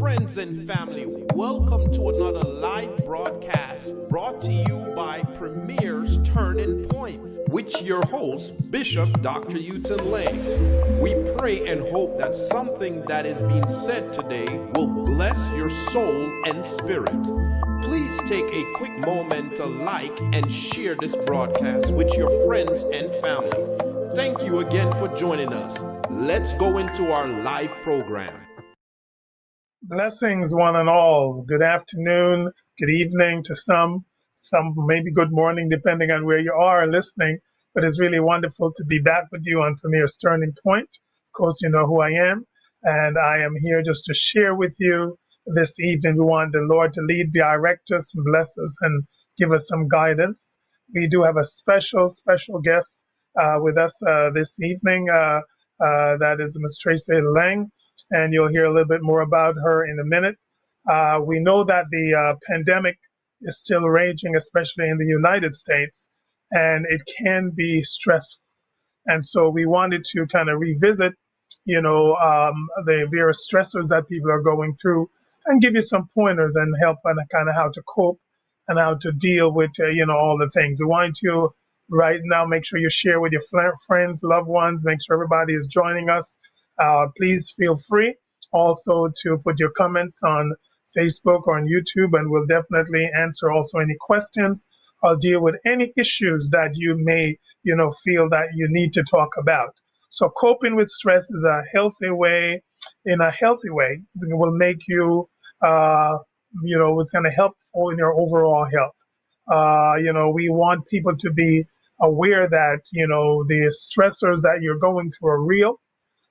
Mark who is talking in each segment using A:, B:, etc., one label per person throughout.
A: Friends and family, welcome to another live broadcast brought to you by Premier's Turning Point, with your host, Bishop Dr. Uton Lane. We pray and hope that something that is being said today will bless your soul and spirit. Please take a quick moment to like and share this broadcast with your friends and family. Thank you again for joining us. Let's go into our live program.
B: Blessings, one and all. Good afternoon, good evening to some maybe good morning, depending on where you are listening. But it's really wonderful to be back with you on Premier's Turning Point. Of course, you know who I am, and I am here just to share with you this evening. We want the Lord to lead, direct us, and bless us, and give us some guidance. We do have a special guest with us this evening. That is Ms. Tracy Lang, and you'll hear a little bit more about her in a minute. We know that the pandemic is still raging, especially in the United States, and it can be stressful. And so we wanted to kind of revisit, the various stressors that people are going through and give you some pointers and help on kind of how to cope and how to deal with, all the things. We want you right now, make sure you share with your friends, loved ones, make sure everybody is joining us. Please feel free also to put your comments on Facebook or on YouTube, and we'll definitely answer also any questions. I'll deal with any issues that you may, feel that you need to talk about. So coping with stress is a healthy way. In a healthy way, it will make you, it's going to help in your overall health. We want people to be aware that, the stressors that you're going through are real.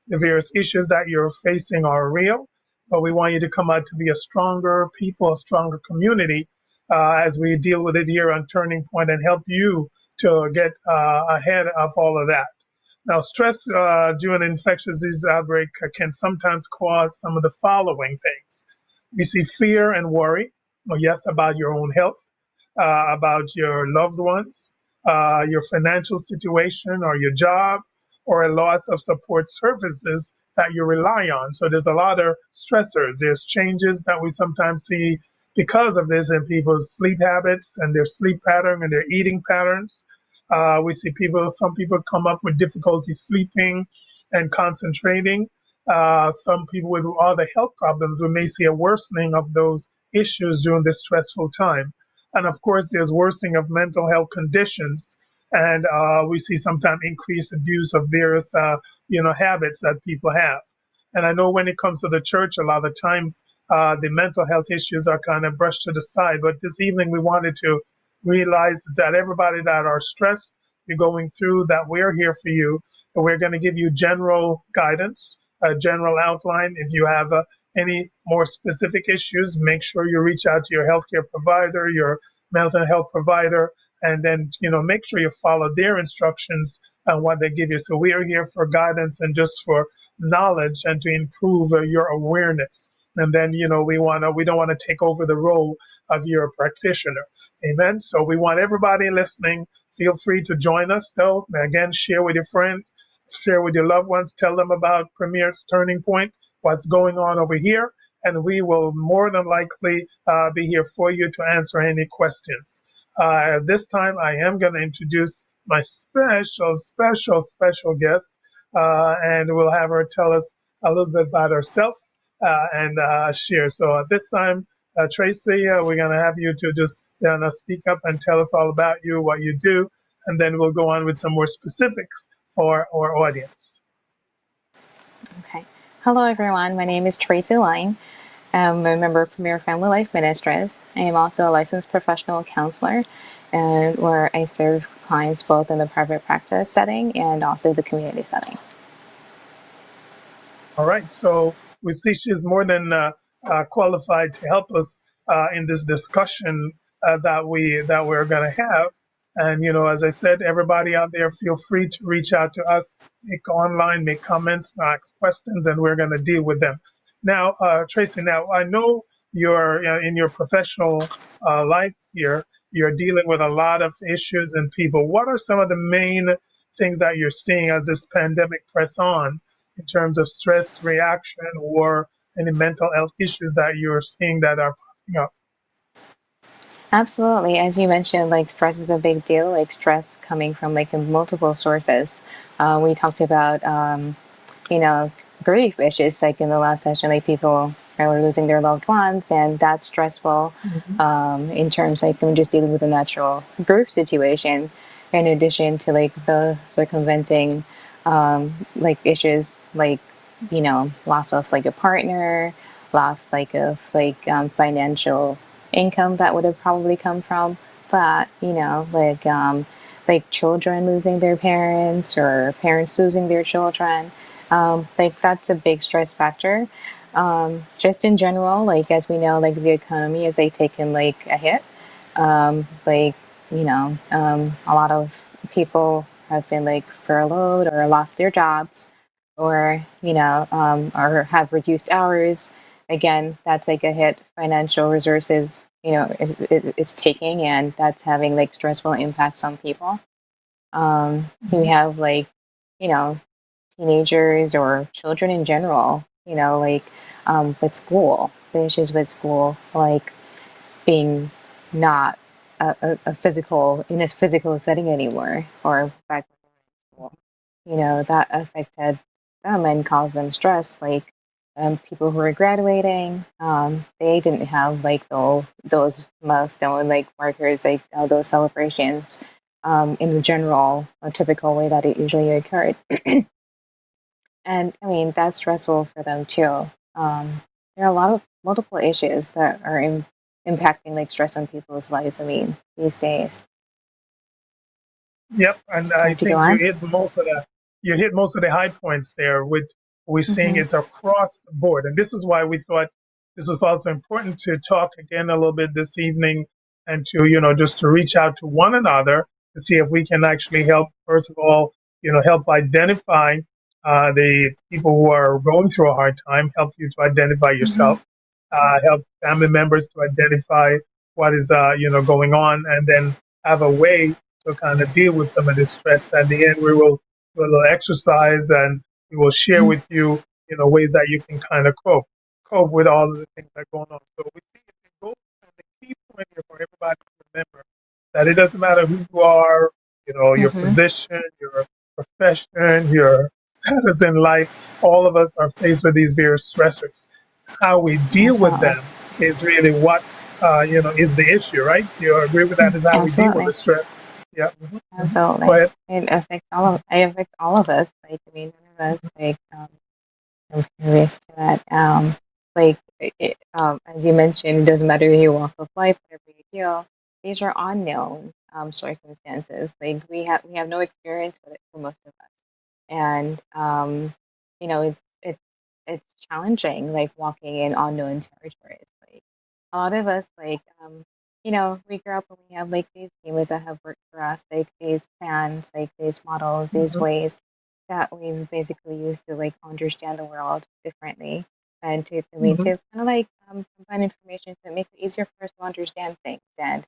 B: The various issues that you're facing are real, but we want you to come out to be a stronger people, a stronger community as we deal with it here on Turning Point and help you to get ahead of all of that. Now, stress during an infectious disease outbreak can sometimes cause some of the following things. We see fear and worry, about your own health, about your loved ones, your financial situation or your job, or a loss of support services that you rely on. So there's a lot of stressors. There's changes that we sometimes see because of this in people's sleep habits and their sleep pattern and their eating patterns. We see some people come up with difficulty sleeping and concentrating. Some people with other health problems, we may see a worsening of those issues during this stressful time. And of course, there's worsening of mental health conditions. And we see sometimes increased abuse of various, habits that people have. And I know when it comes to the church, a lot of times the mental health issues are kind of brushed to the side. But this evening, we wanted to realize that everybody that are stressed, you're going through, that we're here for you. And we're going to give you general guidance, a general outline. If you have any more specific issues, make sure you reach out to your healthcare provider, your mental health provider, and then, make sure you follow their instructions and what they give you. So we are here for guidance and just for knowledge and to improve your awareness. And then, we don't want to take over the role of your practitioner. Amen. So we want everybody listening. Feel free to join us, though. Again, share with your friends, share with your loved ones, tell them about Premier's Turning Point, what's going on over here, and we will more than likely be here for you to answer any questions. This time, I am going to introduce my special guest, and we'll have her tell us a little bit about herself and share. So at this time, Tracy, we're going to have you to just speak up and tell us all about you, what you do, and then we'll go on with some more specifics for our audience.
C: Okay. Hello, everyone. My name is Tracy Lang. I'm a member of Premier Family Life Ministries. I am also a licensed professional counselor, and where I serve clients both in the private practice setting and also the community setting.
B: All right. So we see she's more than qualified to help us in this discussion that we're going to have. And as I said, everybody out there, feel free to reach out to us, make comments, ask questions, and we're going to deal with them. Now, Tracy, I know you're in your professional life here, you're dealing with a lot of issues and people. What are some of the main things that you're seeing as this pandemic press on in terms of stress reaction or any mental health issues that you're seeing that are popping up?
C: Absolutely. As you mentioned, like stress is a big deal, like stress coming from like multiple sources. We talked about, you know, grief issues like in the last session, like people are losing their loved ones, and that's stressful
B: Hmm.
C: in terms like I'm just dealing with a natural grief situation, in addition to like the circumventing like issues like, loss of like a partner, loss like of like financial income that would have probably come from that, like children losing their parents or parents losing their children. Like that's a big stress factor. Just in general, like as we know, like the economy is like taken like a hit. Like, a lot of people have been like furloughed or lost their jobs or, or have reduced hours. Again, that's like a hit financial resources, it's taking, and that's having like stressful impacts on people. We
B: Hmm.
C: have like, you know, teenagers or children in general, like with school, the issues with school, like being not a physical in a physical setting anymore or back in school, that affected them and caused them stress. Like people who are graduating, they didn't have like those milestone like markers, like those celebrations in the general or typical way that it usually occurred. And I mean, that's stressful for them too. There are a lot of multiple issues that are impacting like stress on people's lives. I mean, these days.
B: Yep, and
C: Would
B: I
C: like to go
B: think
C: on?
B: you hit most of the high points there. With we're seeing
C: Mm-hmm.
B: it's across the board, and this is why we thought this was also important to talk again a little bit this evening, and to just to reach out to one another to see if we can actually help. First of all, help identify the people who are going through a hard time, help you to identify
C: Mm-hmm.
B: yourself, help family members to identify what is going on, and then have a way to kind of deal with some of this stress. At the end, we will do a little exercise, and we will share with you, ways that you can kind of cope with all of the things that are going on. So we think it's a goal, and the key point here for everybody to remember that it doesn't matter who you are, your
C: Mm-hmm.
B: position, your profession, your status in life. All of us are faced with these various stressors. How we deal with
C: Absolutely.
B: them is really what is the issue, right? You agree with that? Is how we deal with
C: Absolutely.
B: the stress. Yeah. Hmm. Hmm. Go
C: Absolutely.
B: ahead.
C: It affects all of us. Like I mean, none of us like I'm curious to that. Like as you mentioned, it doesn't matter your walk of life, whatever you do. These are unknown circumstances. Like we have no experience with it for most of us, and it's it's challenging, like walking in unknown territories. Like a lot of us, like we grew up and we have like these schemas that have worked for us, like these plans, like these models, these
B: Hmm.
C: ways that we've basically used to like understand the world differently and to I mean
B: Hmm.
C: to kind of like combine information so it makes it easier for us to understand things. And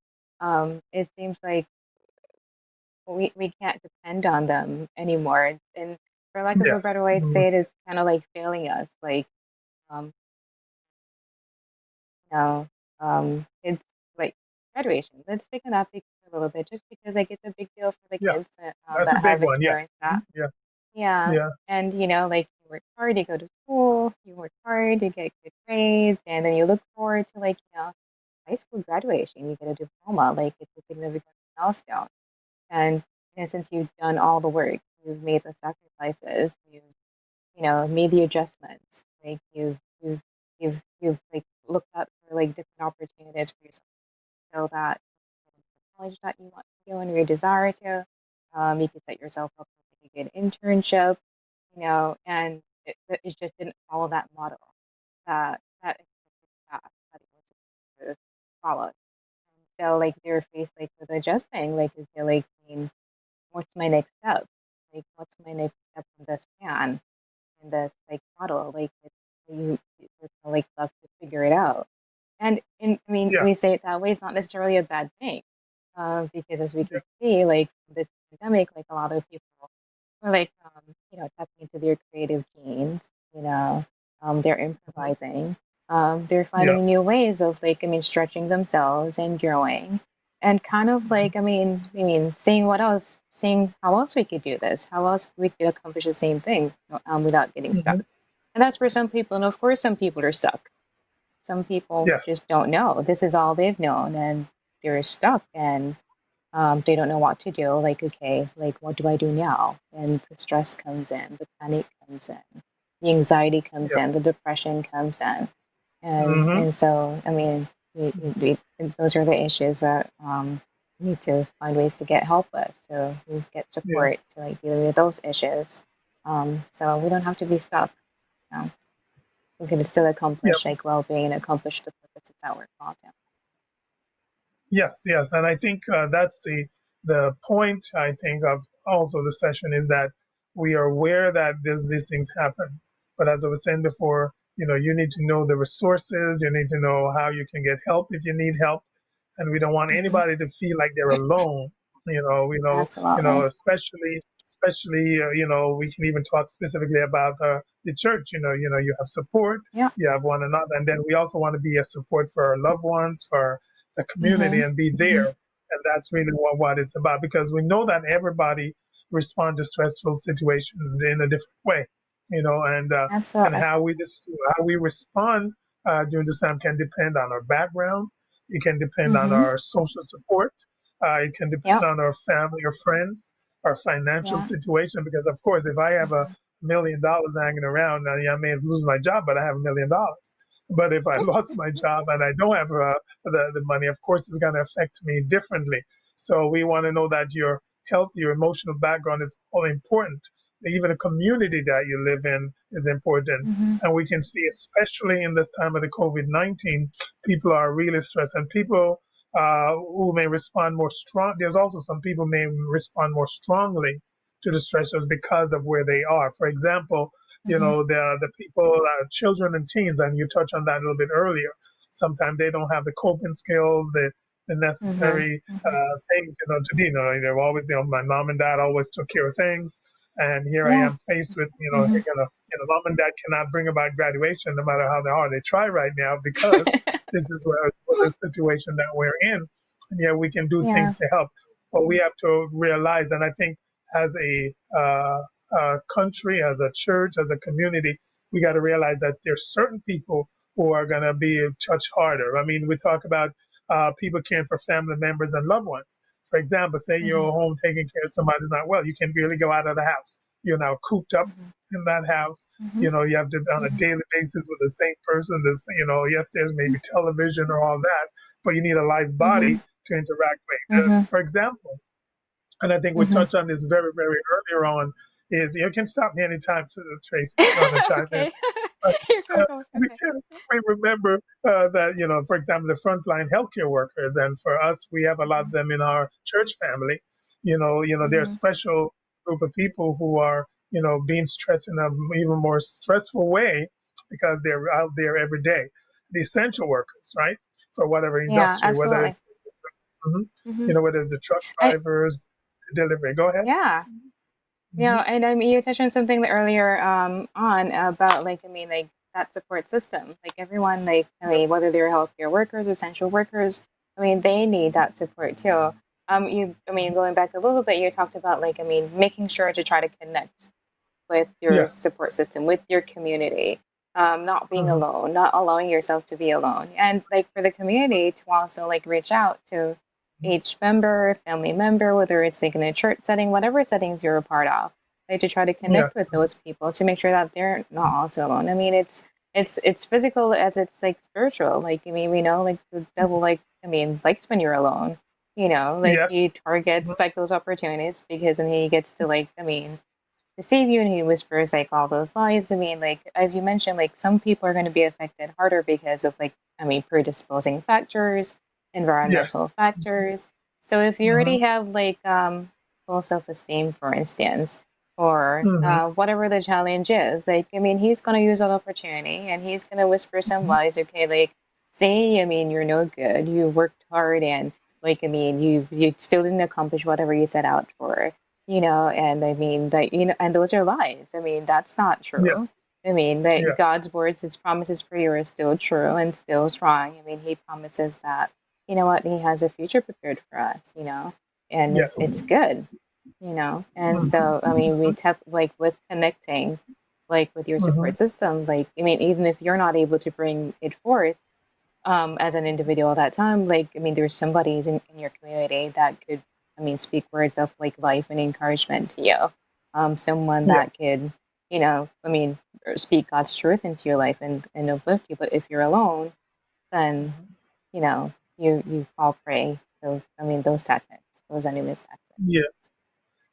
C: it seems like we can't depend on them anymore. And for lack of a better
B: Yes.
C: way to
B: Hmm.
C: say it, it's kind of like failing us. Like um, you know, it's like graduation. Let's take on that big a little bit, just because like it's a big deal for the
B: Yeah.
C: kids
B: That's a
C: that
B: big
C: have
B: one. Yeah.
C: experienced that.
B: Mhm. Yeah.
C: Yeah.
B: Yeah.
C: And like you work hard, you go to school, you work hard, you get good grades, and then you look forward to like, high school graduation. You get a diploma, like it's a significant milestone. And since you've done all the work, you've made the sacrifices, you've, made the adjustments, like you've like looked out for like different opportunities for yourself so that college that you want to go and your desire to. You can set yourself up with like a good internship, and it just didn't follow that model, that expected path that it was supposed to follow. So like they're faced like with adjusting, like you feel like, I mean, what's my next step? Like what's my next step in this plan, in this like model? Like you're like left to figure it out. And I mean,
B: Yeah.
C: we say it that way, it's not necessarily a bad thing. Because as we
B: Yeah.
C: can see, like this pandemic, like a lot of people were like, tapping into their creative genes, They're improvising. They're finding new
B: Yes.
C: ways of like, I mean, stretching themselves and growing, and kind of
B: Mhm.
C: like, I mean, seeing what else, seeing how else we could do this, how else we could accomplish the same thing without getting stuck.
B: Mhm.
C: And that's for some people, and of course, some people are stuck. Some people
B: Yes.
C: just don't know. This is all they've known, and they're stuck, and they don't know what to do. Like, okay, like what do I do now? And the stress comes in, the panic comes in, the anxiety comes in, the
B: Yes.
C: depression comes in, and
B: Hmm.
C: and so I mean, those are the issues that we need to find ways to get help with. So we get
B: Yeah.
C: support to like deal with those issues. So we don't have to be stuck. So we can still
B: Yeah.
C: accomplish like well-being and accomplish the purposes that we're called to.
B: Yes, yes, and I think that's the point. I think of also the session is that we are aware that these things happen, but as I was saying before, you need to know the resources. You need to know how you can get help if you need help, and we don't want
C: Hmm.
B: anybody to feel like they're alone.
C: Absolutely.
B: Especially we can even talk specifically about the church. You have support,
C: Yeah.
B: you have one another, and then we also want to be a support for our loved ones, for the community,
C: Hmm.
B: and be there. And that's really what it's about, because we know that everybody responds to stressful situations in a different way, and
C: Absolutely.
B: how we respond during this time can depend on our background. It can depend on
C: Hmm.
B: our social support. It can depend
C: Yep.
B: on our family or friends, our financial
C: Yeah.
B: situation. Because of course, if I have
C: Hmm.
B: $1 million hanging around, I may lose my job, but I have $1 million. But if I lost my job and I don't have the money, of course, it's going to affect me differently. So we want to know that your health, your emotional background is all important. Even the community that you live in is important.
C: Hmm.
B: And we can see, especially in this time of the COVID-19, people are really stressed, and people who may respond more strong. There's also some people may respond more strongly to the stressors because of where they are. For example,
C: Hmm.
B: the people, children and teens, and you touched on that a little bit earlier. Sometimes they don't have the coping skills, the
C: Hmm.
B: necessary
C: Hmm.
B: things, to do. They're always, my mom and dad always took care of things, and here I
C: Yeah.
B: am faced with,
C: Hmm.
B: mom and dad cannot bring about graduation no matter how hard they try right now, because this is what the situation that we're in. And yeah, we can do
C: Yeah.
B: things to help, but we have to realize, and I think as a country, as a church, as a community, we got to realize that there's certain people who are going to be touched harder. I mean, we talk about people caring for family members and loved ones. For example, say
C: Hmm.
B: you're home taking care of somebody who's not well, you can barely go out of the house. You're now cooped up
C: Hmm.
B: in that house.
C: Hmm.
B: You have to on a
C: Hmm.
B: daily basis with the same person. Yes, there's maybe television or all that, but you need a live
C: Hmm.
B: body to interact with.
C: Hmm.
B: For example, and I think we
C: Hmm.
B: touched on this very, very earlier on, is you can stop me anytime, Tracy, if you want to chime in.
C: Okay.
B: But
C: You're welcome.
B: we
C: Okay.
B: can we remember that, for example, the frontline healthcare workers, and for us, we have a lot of them in our church family. They're a
C: Hmm.
B: special group of people who are, being stressed in an even more stressful way because they're out there every day. The essential workers, right? For whatever
C: Yeah.
B: industry, whether
C: Absolutely.
B: it's, mhm,
C: Hmm.
B: whether it's the truck
C: And
B: drivers, the delivery. Go ahead.
C: yeah. Yeah,
B: Hmm.
C: and I mean, you touched on something earlier on about like I mean like that support system. Like everyone, like I mean, whether they're healthcare workers or essential workers, I mean, they need that support too. I mean, going back a little bit, you talked about like I mean, making sure to try to connect with your
B: Yes.
C: support system, with your community, not being
B: Hmm.
C: alone, not allowing yourself to be alone, and like for the community to also like reach out to each member, family member, whether it's like in a church setting, whatever settings you're a part of, like to try to connect
B: Yes.
C: with those people to make sure that they're not also alone. I mean, it's physical as it's like spiritual. Like I mean, we know like the devil like I mean likes when you're alone. Like
B: Yes.
C: he targets like those opportunities because then he gets to like I mean deceive you and he whispers like all those lies. I mean, like as you mentioned, like some people are going to be affected harder because of like I mean predisposing factors, environmental
B: Yes.
C: factors. So if you already
B: Hmm.
C: have like low self-esteem, for instance, or
B: Hmm.
C: whatever the challenge is, like I mean, he's going to use that opportunity and he's going to whisper some lies. Okay, like say I mean you're no good, you worked hard and like I mean you still didn't accomplish whatever you set out for, and I mean that and those are lies. I mean that's not true.
B: Yes.
C: I mean, that
B: Yes.
C: God's words, His promises for you are still true and still strong. I mean, He promises that, you know what, He has a future prepared for us, you know, and it's
B: Yes.
C: good, you know. And
B: Hmm.
C: so, I mean, we tap like with connecting, like with your
B: Hmm.
C: support system, like, I mean, even if you're not able to bring it forth, as an individual at that time, like, I mean, there's somebody in your community that could, I mean, speak words of like life and encouragement to you. Someone that
B: Yes.
C: could, you know, I mean, speak God's truth into your life and uplift you. But if you're alone, then, you know, you fall prey to, I mean, those tactics, those enemy's tactics.
B: Yeah.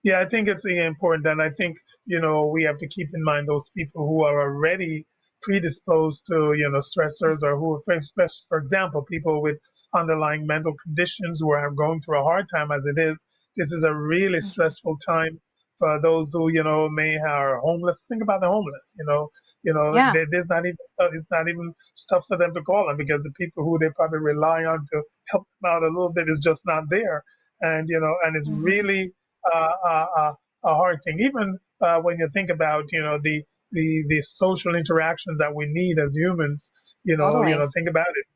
B: Yeah, I think it's important, and I think we have to keep in mind those people who are already predisposed to stressors, or who are, for example, people with underlying mental conditions who are going through a hard time as it is. This is a really
C: Hmm.
B: stressful time for those who may are homeless. Think about the homeless.
C: Yeah.
B: There's not even stuff. It's not even stuff for them to call on, because the people who they probably rely on to help them out a little bit is just not there, and it's
C: Hmm.
B: really a hard thing. Even when you think about the social interactions that we need as humans.
C: Totally.
B: Think about it.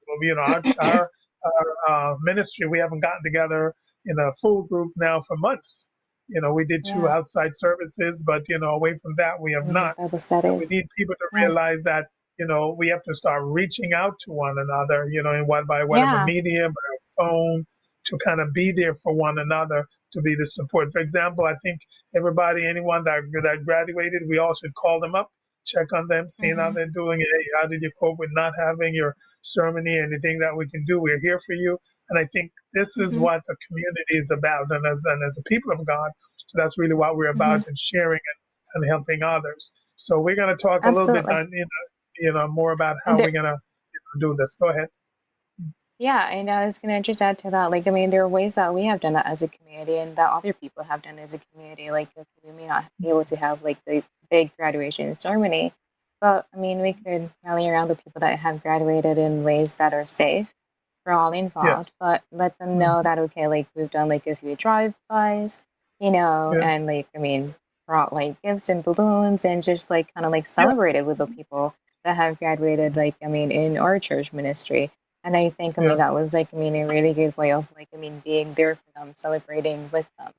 B: Our ministry, we haven't gotten together in a full group now for months. We did two
C: Yeah.
B: outside services, but away from that, we have
C: We did
B: not.
C: Bible
B: And we
C: studies.
B: need people to
C: Yeah.
B: realize that we have to start reaching out to one another. In by whatever
C: Yeah.
B: medium, by our phone, to kind of be there for one another, to be the support. For example, I think anyone that graduated, we all should call them up, check on them, seeing how
C: Hmm.
B: they're doing. Hey, how did you cope with not having your ceremony? Anything that we can do, we're here for you. And I think this is
C: Hmm.
B: what the community is about, and as a people of God, that's really what we're
C: Hmm.
B: about, in sharing and helping others. So we're going to talk a little bit
C: Absolutely.
B: on more about
C: And
B: how
C: there,
B: we're going to do this. Go ahead.
C: yeah, and I was gonna just add to that. Like, I mean, there are ways that we have done that as a community, and that other people have done as a community. Like, okay, we may not be able to have like the big graduation ceremony, but I mean, we could rally around the people that have graduated in ways that are safe for all involved,
B: Yes.
C: but let them know
B: Mhm.
C: that okay, like we've done like a few drive-bys, you know,
B: Yes.
C: and like I mean, brought like gifts and balloons, and just like kind of like
B: Yes.
C: celebrated with the people that have graduated. Like, I mean, in our church ministry. And I think, I mean,
B: Yeah.
C: that was like, I mean, a really good way of like, I mean, being there for them, celebrating with them,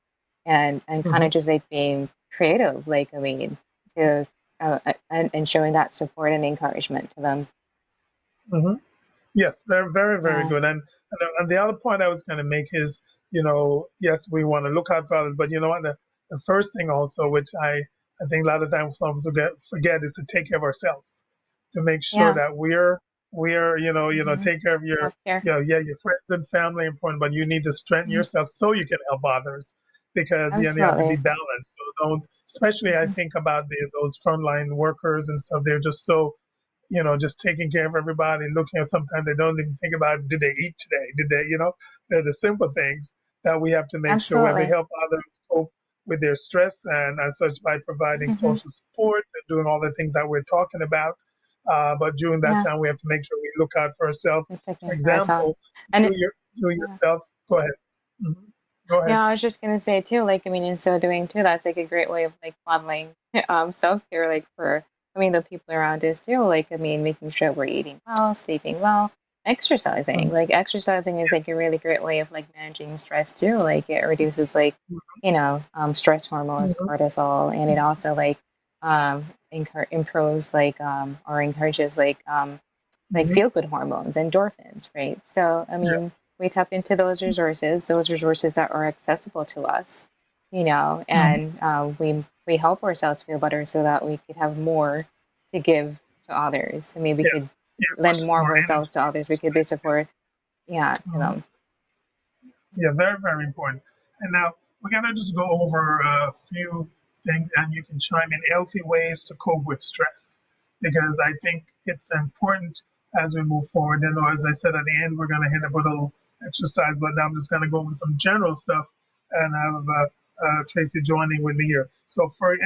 C: and kind
B: Hmm.
C: of just like being creative, like, I mean, to and showing that support and encouragement to them.
B: Hmm. Yes, very, very, very
C: Yeah,
B: good. And the other point I was going to make is, yes, we want to look out for others, but you know what? The first thing also, which I think a lot of times some of us forget, is to take care of ourselves, to make sure
C: yeah,
B: that we're
C: hmm,
B: take care of
C: self care,
B: your friends and family important, but you need to strengthen
C: hmm,
B: yourself so you can help others, because you have to be
C: absolutely,
B: balanced. So don't, especially I
C: hmm,
B: think about those frontline workers and stuff. They're just so just taking care of everybody, looking at, sometimes they don't even think about, did they eat today? Did they, they're the simple things that we have to make sure where they
C: absolutely,
B: help others cope with their stress, and as such, by providing
C: hmm,
B: social support and doing all the things that we're talking about. But during that
C: yeah,
B: time, we have to make sure we look out for ourselves.
C: we're
B: For
C: taking care of ourselves,
B: example,
C: and
B: you
C: yeah.
B: yourself, go ahead. Mhm. Go ahead.
C: Yeah, I was just gonna say too, like I mean, in so doing too, that's like a great way of like modeling self care, like for I mean the people around us too. Like I mean, making sure we're eating well, sleeping well, exercising.
B: Mhm.
C: Like exercising is like a really great way of like managing stress too. Like it reduces like stress hormones,
B: Mhm.
C: cortisol, and it also improves or encourages like
B: Mhm.
C: feel good hormones, endorphins, right? So, I
B: Yeah.
C: mean, we tap into those resources that are accessible to us, you know,
B: Mhm.
C: and we help ourselves feel better so that we could have more to give to others. I mean, we
B: Yeah.
C: could
B: Yeah.
C: lend more of
B: More
C: ourselves to
B: energy.
C: others. We could be support, yeah, to
B: Mhm.
C: them.
B: Yeah, very, very important. And now we're going to just go over a few things, and you can chime in, healthy ways to cope with stress, because I think it's important as we move forward. And as I said at the end, we're going to hit up a little exercise, but now I'm just going to go over some general stuff and have Tracy joining with me here. So,
C: Sure.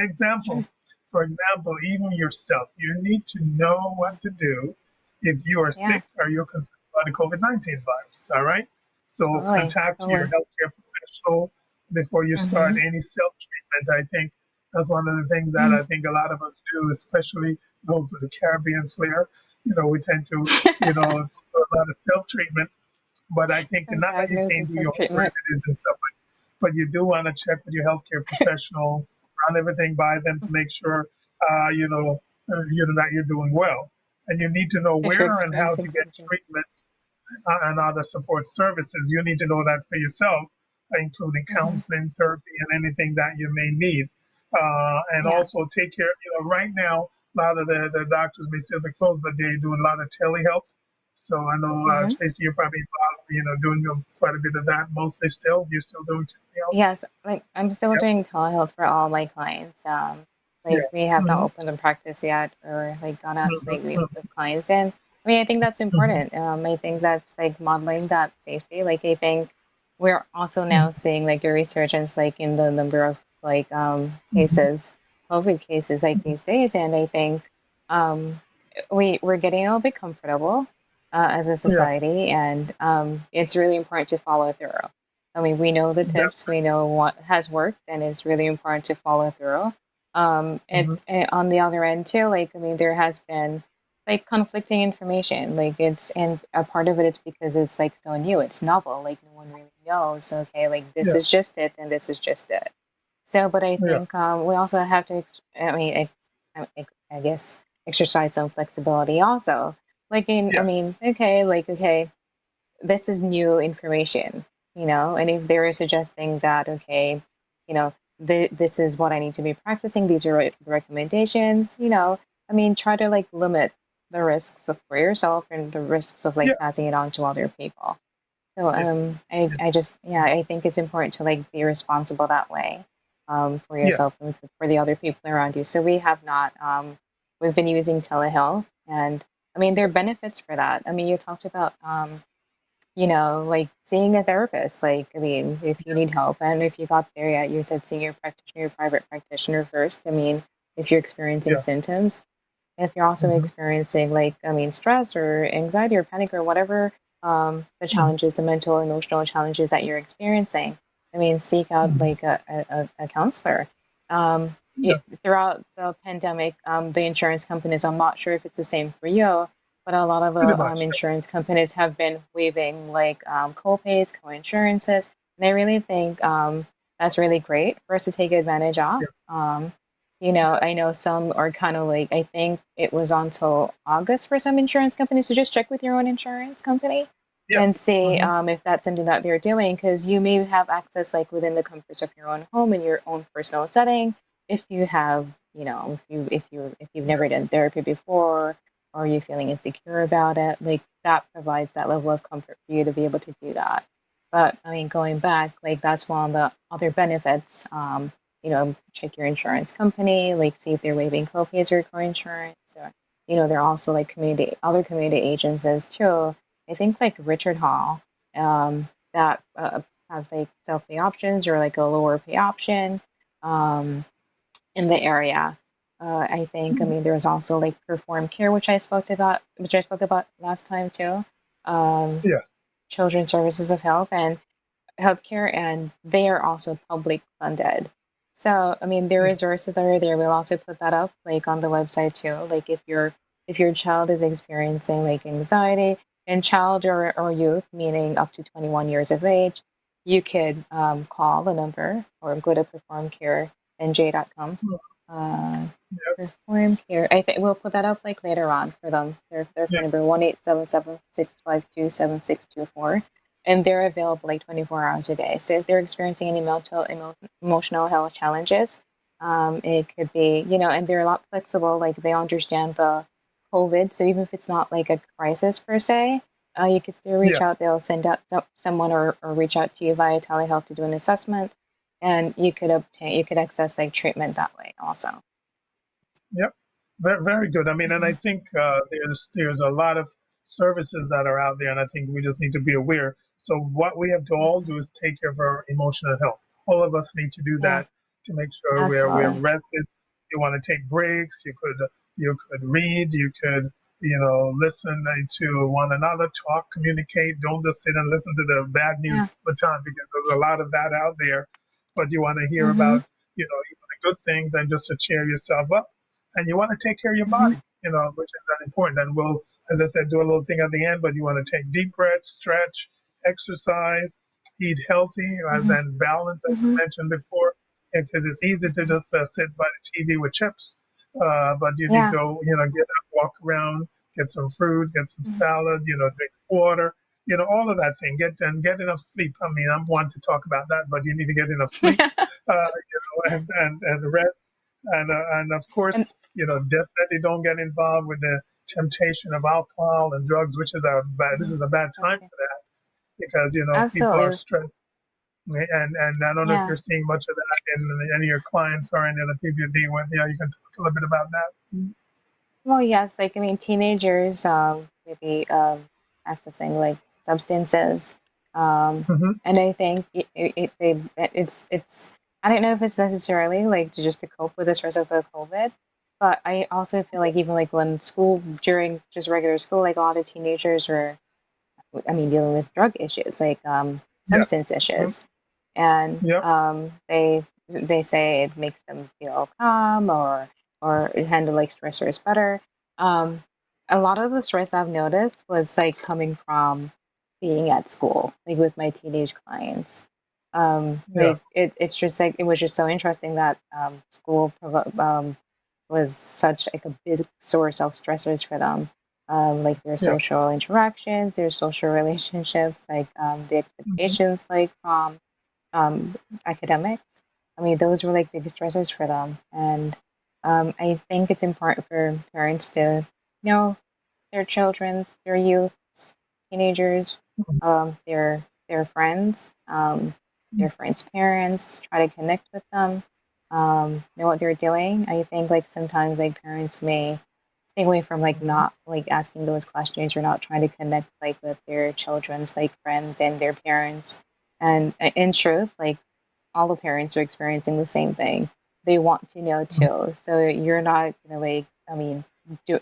B: for example, even yourself, you need to know what to do if you are
C: Yeah,
B: sick or you're concerned about the COVID-19 virus. All right. So
C: totally,
B: contact your
C: totally.
B: healthcare professional before you start
C: Mm-hmm.
B: any self treatment. I think that's one of the things that I think a lot of us do, especially those with the Caribbean flair, we tend to, do a lot of self treatment. But I think
C: Self
B: not that you can't
C: diagnosis,
B: do
C: self
B: your own
C: treatment.
B: remedies and stuff, but you do want to check with your healthcare professional, run everything by them to make sure, that you're doing well. And you need to know
C: So if you're
B: where and how to
C: experiencing
B: get
C: symptoms.
B: treatment and other support services. You need to know that for yourself, including
C: Hmm.
B: counseling, therapy, and anything that you may need. And
C: Yeah.
B: also take care, right now, a lot of the doctors may still be closed, but they're doing a lot of telehealth. So I know,
C: Hmm.
B: Tracy, you're probably involved, doing quite a bit of that mostly still. You're still doing telehealth?
C: Yes, like I'm still
B: Yep.
C: doing telehealth for all my clients. Like
B: Yeah.
C: we have not
B: Mm-hmm.
C: opened a practice yet, or like gone out to like meet
B: Mm-hmm.
C: with clients. And I mean, I think that's
B: Mm-hmm.
C: important. I think that's like modeling that safety. Like I think we're also now
B: Mm-hmm.
C: seeing like a resurgence like in the number of like
B: Mm-hmm.
C: cases, COVID cases like these days. And I think um we're getting a little bit comfortable as a
B: Yeah,
C: society, and it's really important to follow through. I mean, we know the tips,
B: definitely.
C: we know what has worked, and it's really important to follow through.
B: Mm-hmm.
C: It's on the other end too. Like, I mean, there has been like conflicting information. Like, and a part of it, it's because it's like so new, it's novel. Like, no one really knows. Okay, like this
B: Yeah,
C: is just it, and this is just it. So, but I
B: yeah,
C: think we also have to. I mean, I guess exercise some flexibility also. Like, I
B: yes,
C: mean, okay, this is new information, and if they're suggesting that, okay, this is what I need to be practicing, these are recommendations, I mean, try to like limit the risks for yourself and the risks of
B: yeah,
C: like passing it on to other people. So
B: yeah,
C: I,
B: yeah,
C: I just, yeah, I think it's important to like be responsible that way, for
B: yeah.
C: yourself and for the other people around you. So we have not, we've been using telehealth, and I mean, there are benefits for that. I mean, you talked about like seeing a therapist. Like, I mean, if you need help, and if you got there yet, you said seeing your practitioner, your private practitioner first. I mean, if you're experiencing
B: Yeah.
C: symptoms, if you're also
B: Mm-hmm.
C: experiencing like, I mean, stress or anxiety or panic or whatever, the
B: Mm-hmm.
C: challenges, the mental, emotional challenges that you're experiencing, I mean, seek out
B: Mm-hmm.
C: like a counselor. Um,
B: Yeah,
C: Throughout the pandemic, the insurance companies, I'm not sure if it's the same for you, but a lot of
B: pretty
C: the
B: much.
C: insurance companies have been waiving like co-pays, co-insurances. And I really think that's really great for us to take advantage of.
B: Yeah,
C: I know some are kind of like, I think it was until August for some insurance companies. So just check with your own insurance company and
B: yes.
C: see
B: Mm-hmm.
C: if that's something that they're doing, because you may have access like within the comforts of your own home in your own personal setting. If you have, if you've never done therapy before, or you're feeling insecure about it, like that provides that level of comfort for you to be able to do that. But I mean, going back, like that's one of the other benefits. Check your insurance company, like see if they're waiving copays or co-insurance, or they're also like other community agencies too. I think like Richard Hall, that have like self-pay options or like a lower pay option. Um, in the area. I think, I
B: Mm-hmm.
C: mean, there's also like Perform Care, which I spoke about last time too. Um,
B: Yes.
C: Children's Services of Health and Healthcare, and they are also public funded. So, I mean, there are
B: Yeah.
C: resources that are there. We'll also put that up like on the website too. Like if your child is experiencing like anxiety, and child or youth, meaning up to 21 years of age, you could call the number or go to performcarenj.com. Uh,
B: Yes.
C: Perform Care. I think we'll put that up like later on for them. Their
B: Yeah.
C: phone number 1-877-652-7624, and they're available like 24 hours a day. So if they're experiencing any emotional health challenges, it could be, and they're a lot flexible. Like they understand the COVID, so even if it's not like a crisis per se, you could still reach
B: Yeah.
C: out. They'll send out someone or reach out to you via telehealth to do an assessment, and you could access like treatment that way also.
B: Yep. Very, very good. I mean, and I
C: Hmm.
B: think there's a lot of services that are out there, and I think we just need to be aware. So what we have to all
C: Hmm.
B: do is take care of our emotional health. All of us need to do
C: Yeah,
B: that to make sure we're
C: absolutely.
B: rested. You want to take breaks. You could read. You could listen to one another, talk, communicate. Don't just sit and listen to the bad news
C: Yeah.
B: all the time, because there's a lot of that out there. But you want to hear
C: Hmm.
B: about even the good things, and just to cheer yourself up, and you want to take care of your
C: Hmm.
B: body. which is important. And we'll, as I said, do a little thing at the end, but you want to take deep breaths, stretch, exercise, eat healthy, as
C: Mhm.
B: and balance, as we
C: Mhm.
B: mentioned before, because it's easy to just sit by the TV with chips, but you need
C: Yeah.
B: to, get up, walk around, get some fruit, get some
C: Mhm.
B: salad, drink water, all of that thing. Get enough sleep. I mean, I'm one to talk about that, but you need to get enough sleep, and rest, and of
C: And
B: course, definitely don't get involved with the temptation of alcohol and drugs, which is a bad. This
C: mhm.
B: is a bad time
C: Okay.
B: for that because people are
C: Absolutely.
B: stressed, and I don't know if
C: Yeah.
B: you're seeing much of that in any of your clients or any other people you deal with. Yeah, you can talk a little bit about that.
C: Well, yes, like I mean, teenagers maybe accessing like substances, um,
B: Hmm.
C: and I think it's I don't know if it's necessarily like to just to cope with the stress of the COVID, but I also feel like even like when school during just regular school, like a lot of teenagers were, I mean, dealing with drug issues, like
B: Yeah.
C: substance
B: Hmm.
C: issues, and
B: Yep.
C: they say it makes them feel calm or handle like stressors better. Um, a lot of the stress I've noticed was like coming from being at school, like with my teenage clients.
B: Yeah.
C: It's just like it was just so interesting that was such like a big source of stressors for them, like their
B: Yeah.
C: social interactions, their social relationships, like the
B: Hmm.
C: expectations, like from um, academics. I mean, those were like big stressors for them, and I think it's important for parents to know their children's, their youths, teenagers, their friends, their friends' parents. Try to connect with them, know what they're doing. I think like sometimes like parents may stay away from like
B: Hmm.
C: not like asking those questions or not trying to connect like with their children's like friends and their parents. And in truth, like all the parents are experiencing the same thing. They want to know too. So you're not gonna like, I mean,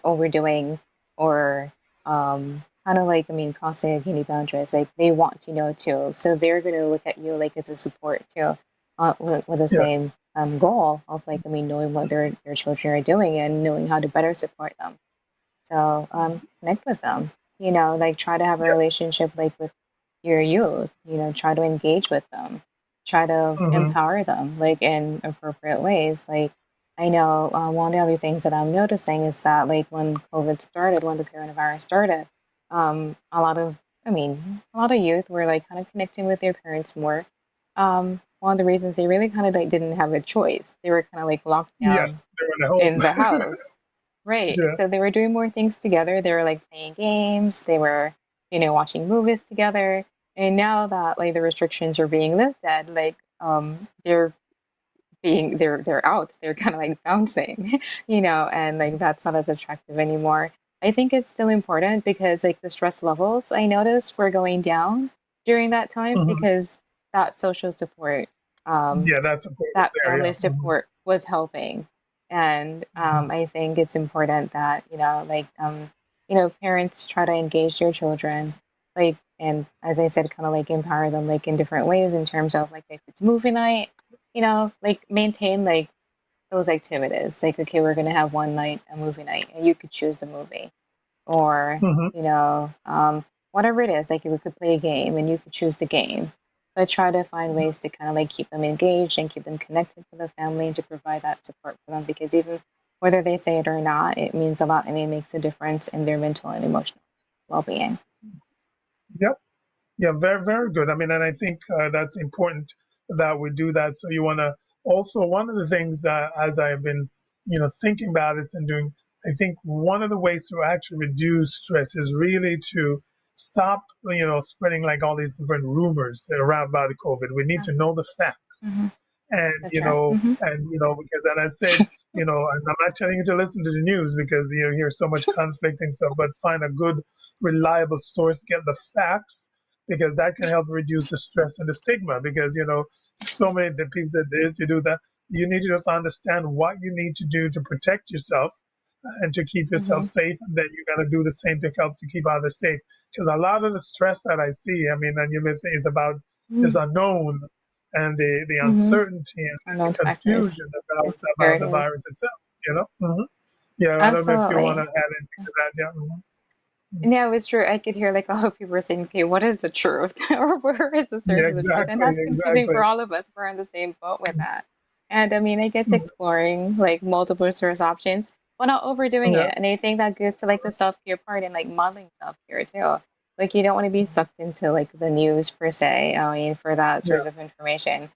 C: overdoing or kind of like, I mean, crossing any boundaries. Like they want to know too. So they're gonna look at you like as a support too, with the
B: Yes.
C: same goal of like, I mean, knowing what their children are doing and knowing how to better support them. So connect with them. Like try to have a
B: Yes.
C: relationship like with your youth. Try to engage with them. Try to
B: Hmm.
C: empower them like in appropriate ways. Like I know one of the other things that I'm noticing is that like when COVID started, when the coronavirus started, a lot of a lot of youth were like kind of connecting with their parents more. One of the reasons they really kind of like didn't have a choice. They were kind of like locked
B: Yeah.
C: down
B: They're in
C: in the
B: the home.
C: house. Right.
B: Yeah.
C: So they were doing more things together. They were like playing games. They were, watching movies together. And now that like the restrictions are being lifted, like they're out. They're kind of like bouncing, and like that's not as attractive anymore. I think it's still important because like the stress levels I noticed were going down during that time
B: Hmm.
C: because that social support, um,
B: Yeah. That support was
C: that
B: there.
C: family
B: Yeah. Hmm.
C: support was helping. And
B: Hmm.
C: I think it's important that, parents try to engage their children, like, and as I said, kind of like empower them, like in different ways in terms of like if it's movie night, like maintain like those activities. Like, okay, we're going to have one night, a movie night, and you could choose the movie or
B: Hmm.
C: whatever it is, like we could play a game and you could choose the game, but try to find ways to kind of like keep them engaged and keep them connected to the family and to provide that support for them because even whether they say it or not, it means a lot and it makes a difference in their mental and emotional well-being.
B: Yep. Yeah, very, very good. I mean, and I think that's important that we do that. So you want to also one of the things that as I've been, thinking about this and doing, I think one of the ways to actually reduce stress is really to stop, spreading like all these different rumors around about the COVID. We need
C: Yeah.
B: to know the facts,
C: Hmm.
B: and
C: For sure.
B: because and I said, and I'm not telling you to listen to the news because you hear so much conflict and stuff, but find a good, reliable source, get the facts because that can help reduce the stress and the stigma. Because so many the people that this, you do that. You need to just understand what you need to do to protect yourself and to keep yourself
C: Hmm.
B: safe, and then you got to do the same to help to keep others safe. Because a lot of the stress that I see, I mean, and you may say, is about this unknown and the
C: Hmm.
B: uncertainty and the
C: Unknown factors.
B: confusion about
C: Insecurities.
B: the virus itself. Yeah, I don't know if you want to
C: Absolutely.
B: add anything to that. Yeah.
C: No, it's true. I could hear like a lot of people were saying, okay, what is the truth? Or where is the
B: Yeah,
C: source of the truth? And
B: exactly,
C: that's confusing
B: exactly.
C: for all of us. We're on the same boat with that. And I mean, I guess
B: So,
C: exploring like multiple source options, but not overdoing
B: yeah,
C: it. And I think that goes to like the self-care part and like modeling self-care too. Like you don't want to be sucked into like the news per se, I mean, for that
B: yeah,
C: source of information.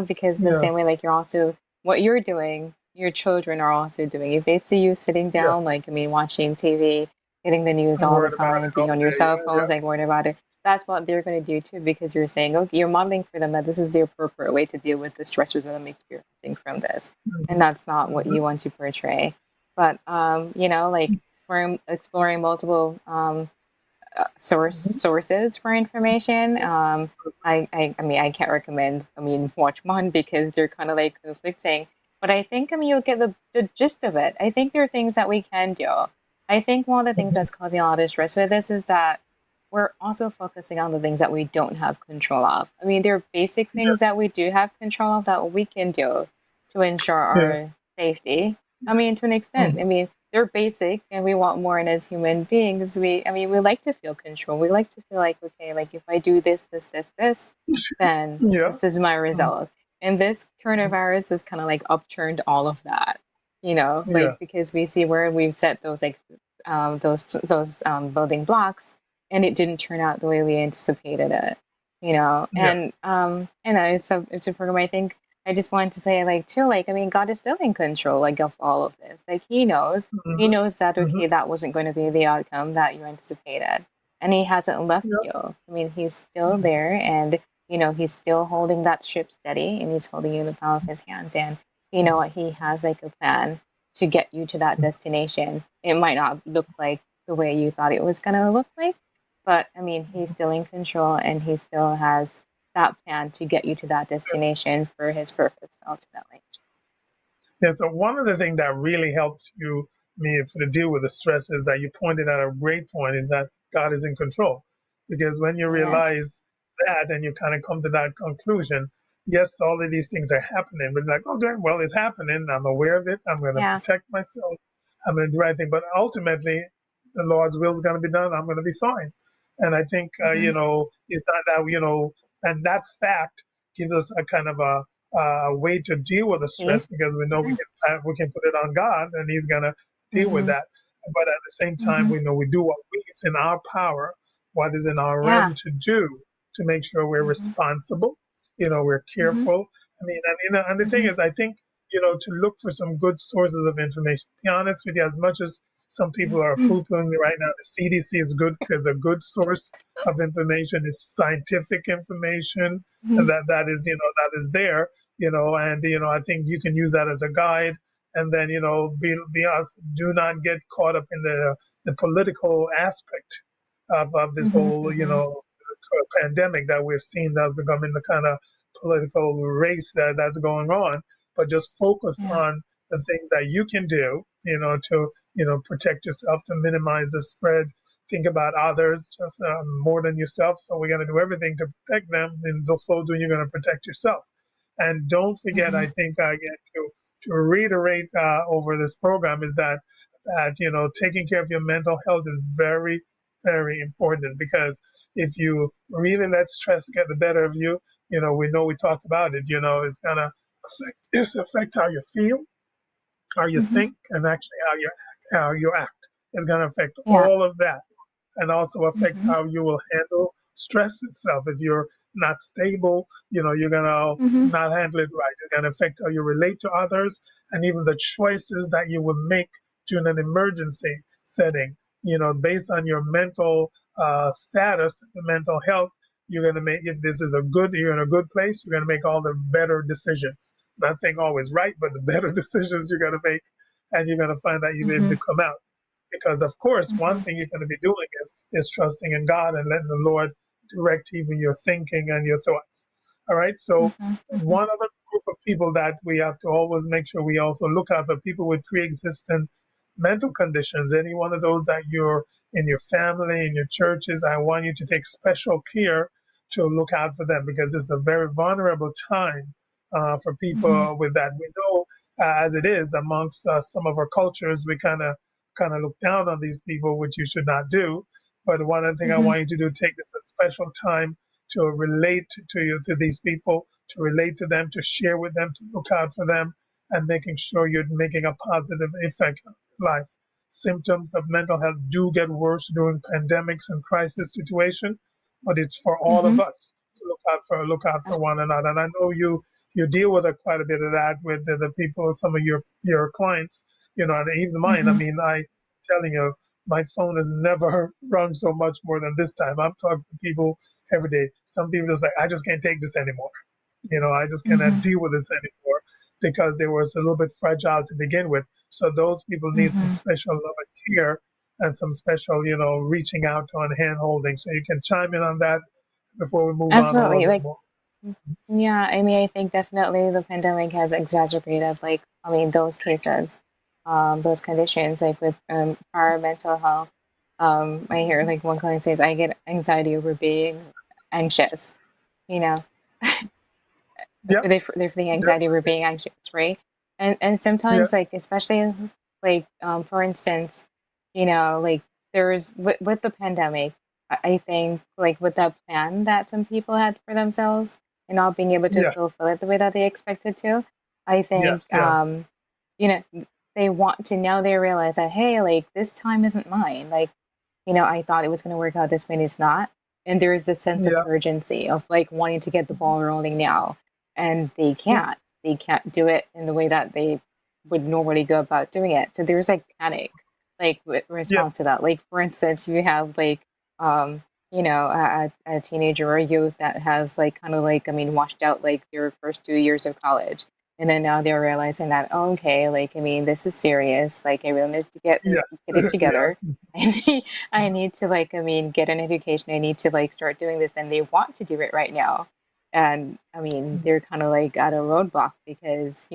C: Because the
B: yeah,
C: same way like you're also what you're doing, your children are also doing. If they see you sitting
B: yeah.
C: down, like I mean, watching TV, getting the news
B: I'm
C: all the
B: worried about
C: time,
B: it
C: being
B: all
C: on your
B: day.
C: cell
B: Yeah,
C: phones, like worried about it. That's what they're going to do too, because you're saying, okay, you're modeling for them that this is the appropriate way to deal with the stressors that I'm experiencing from this, and that's not what
B: yeah.
C: you want to portray. But like we're exploring multiple
B: Mhm.
C: sources for information. I mean, I can't recommend. I mean, watch one because they're kind of like conflicting. But I think I mean you'll get the gist of it. I think there are things that we can do. I think one of the things
B: Mhm.
C: that's causing a lot of stress with this is that we're also focusing on the things that we don't have control of. I mean, there are basic
B: Yeah,
C: things that we do have control of that we can do to ensure
B: yeah,
C: our safety. I mean,
B: yes.
C: to an extent. I
B: Mhm.
C: mean, they're basic and we want more. And as human beings, I mean, we like to feel control. We like to feel like, okay, like if I do this, then
B: Yeah,
C: this is my
B: mhm.
C: result. And this coronavirus has kind of like upturned all of that, like
B: Yes,
C: because we see where we've set those like those building blocks, and it didn't turn out the way we anticipated it, and
B: yes.
C: it's a program. I think I just wanted to say like too, like I mean, God is still in control like of all of this. Like
B: Mhm.
C: He knows that
B: Mhm.
C: okay, that wasn't going to be the outcome that you anticipated, and He hasn't left
B: Yeah,
C: you. I mean, He's still
B: mhm.
C: there, and He's still holding that ship steady, and He's holding you in the palm of His hands, and you know what, He has like a plan to get you to that destination. It might not look like the way you thought it was going to look like, but I mean, He's still in control, and He still has that plan to get you to that destination for His purpose ultimately.
B: Yeah, so one of the things that really helps me to deal with the stress is that you pointed out a great point is that God is in control. Because when you
C: Yes.
B: realize that and you kind of come to that conclusion, yes, all of these things are happening, but like, okay, well, it's happening. I'm aware of it. I'm going to
C: Yeah.
B: protect myself. I'm going to do the right thing. But ultimately, the Lord's will is going to be done. I'm going to be fine. And I think,
C: Hmm.
B: it's not that, and that fact gives us a kind of a way to deal with the stress
C: Peace.
B: because we know we can put it on God and He's gonna deal with
C: Hmm.
B: that. But at the same time,
C: Hmm.
B: we know we do it's in our power, what is in our
C: Yeah.
B: realm to do to make sure we're
C: Hmm.
B: responsible. We're
C: Hmm.
B: careful. I mean, and the thing
C: Hmm.
B: is, I think to look for some good sources of information. To be honest with you, as much as some people are poo-pooing me right now, the CDC is good because a good source of information is scientific information, and
C: Hmm.
B: that is there, and I think you can use that as a guide, and then be us. Do not get caught up in the political aspect of this
C: Hmm.
B: whole
C: Hmm.
B: pandemic that we've seen that's becoming the kind of political race that's going on, but just focus
C: Yeah.
B: on the things that you can do, to protect yourself, to minimize the spread. Think about others just more than yourself. So we're going to do everything to protect them, and so doing, you're going to protect yourself. And don't forget,
C: Hmm.
B: I think again to reiterate over this program is that taking care of your mental health is very, very important because if you really let stress get the better of you, we know we talked about it. It's gonna affect how you feel, how you
C: Hmm.
B: think, and actually how you act. It's gonna affect
C: Yeah.
B: all of that and also affect
C: Hmm.
B: how you will handle stress itself. If you're not stable, you're gonna
C: Hmm.
B: not handle it right. It's gonna affect how you relate to others and even the choices that you will make during an emergency setting. Based on your mental status, the mental health, you're gonna make if this is you're in a good place. You're gonna make all the better decisions. Not saying always right, but the better decisions you're gonna make, and you're gonna find that you're able
C: Hmm.
B: to come out. Because of course, one
C: Hmm.
B: thing you're going to be doing is trusting in God and letting the Lord direct even your thinking and your thoughts. All right. So
C: Hmm. Hmm.
B: one other group of people that we have to always make sure we also look out for people with pre-existing mental conditions. Any one of those that you're in your family, in your churches, I want you to take special care to look out for them because it's a very vulnerable time for
C: Hmm.
B: people with that. We know as it is amongst some of our cultures, we kind of look down on these people, which you should not do. But one other thing I
C: Mm-hmm.
B: want you to do, take this a special time to relate to these people, to relate to them, to share with them, to look out for them, and making sure you're making a positive effect on their life. Symptoms of mental health do get worse during pandemics and crisis situation, but it's for all of
C: Mm-hmm.
B: us to look out for one another. And I know you deal with quite a bit of that with the people, some of your clients, and even mine. I
C: Mm-hmm.
B: mean, I telling you, my phone has never rung so much more than this time. I'm talking to people every day. Some people just like, I just can't take this anymore. I just cannot
C: Mm-hmm.
B: deal with this anymore because they were a little bit fragile to begin with. So those people need some
C: Mm-hmm.
B: special love and care and some special, reaching out to and hand holding. So you can chime in on that before we move on a little
C: Absolutely.
B: bit
C: Like,
B: more.
C: yeah, I mean, I think definitely the pandemic has exacerbated, like, I mean, those cases, those conditions, like with our mental health. I hear like one client says, I get anxiety over being anxious, you know,
B: Yep.
C: they're feeling anxiety over
B: Definitely.
C: being anxious, right? And sometimes,
B: Yes.
C: like, especially like, for instance, like there's with the pandemic, I think like with that plan that some people had for themselves and not being able to
B: Yes.
C: fulfill it the way that they expected to, I think,
B: Yes. Yeah.
C: you know, they want to now they realize that, hey, like this time isn't mine. Like, I thought it was going to work out this way and it's not. And there is this sense of
B: Yeah.
C: urgency of like wanting to get the ball rolling now. And they
B: Yeah.
C: can't. They can't do it in the way that they would normally go about doing it. So there's like panic, like with
B: Yeah.
C: response to that. Like for instance, you have like a teenager or a youth that has like kind of like, I mean, washed out like their first 2 years of college. And then now they're realizing that, oh, okay, like, I mean, this is serious. Like, I really need to
B: Yes.
C: get it
B: Yeah.
C: together. I need to like, I mean, get an education. I need to like start doing this, and they want to do it right now. And I mean, they're kind of like at a roadblock because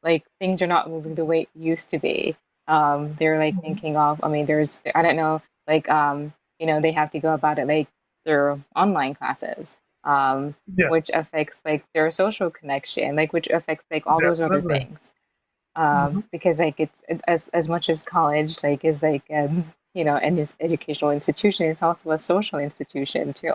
C: like things are not moving the way it used to be. They're like
B: Mhm.
C: thinking of, I mean, there's I don't know, like they have to go about it like their online classes, which
B: Yes.
C: affects like their social connection, like which affects like all those other
B: Definitely.
C: things,
B: Hmm.
C: because like as much as college like is like an educational institution, it's also a social institution too.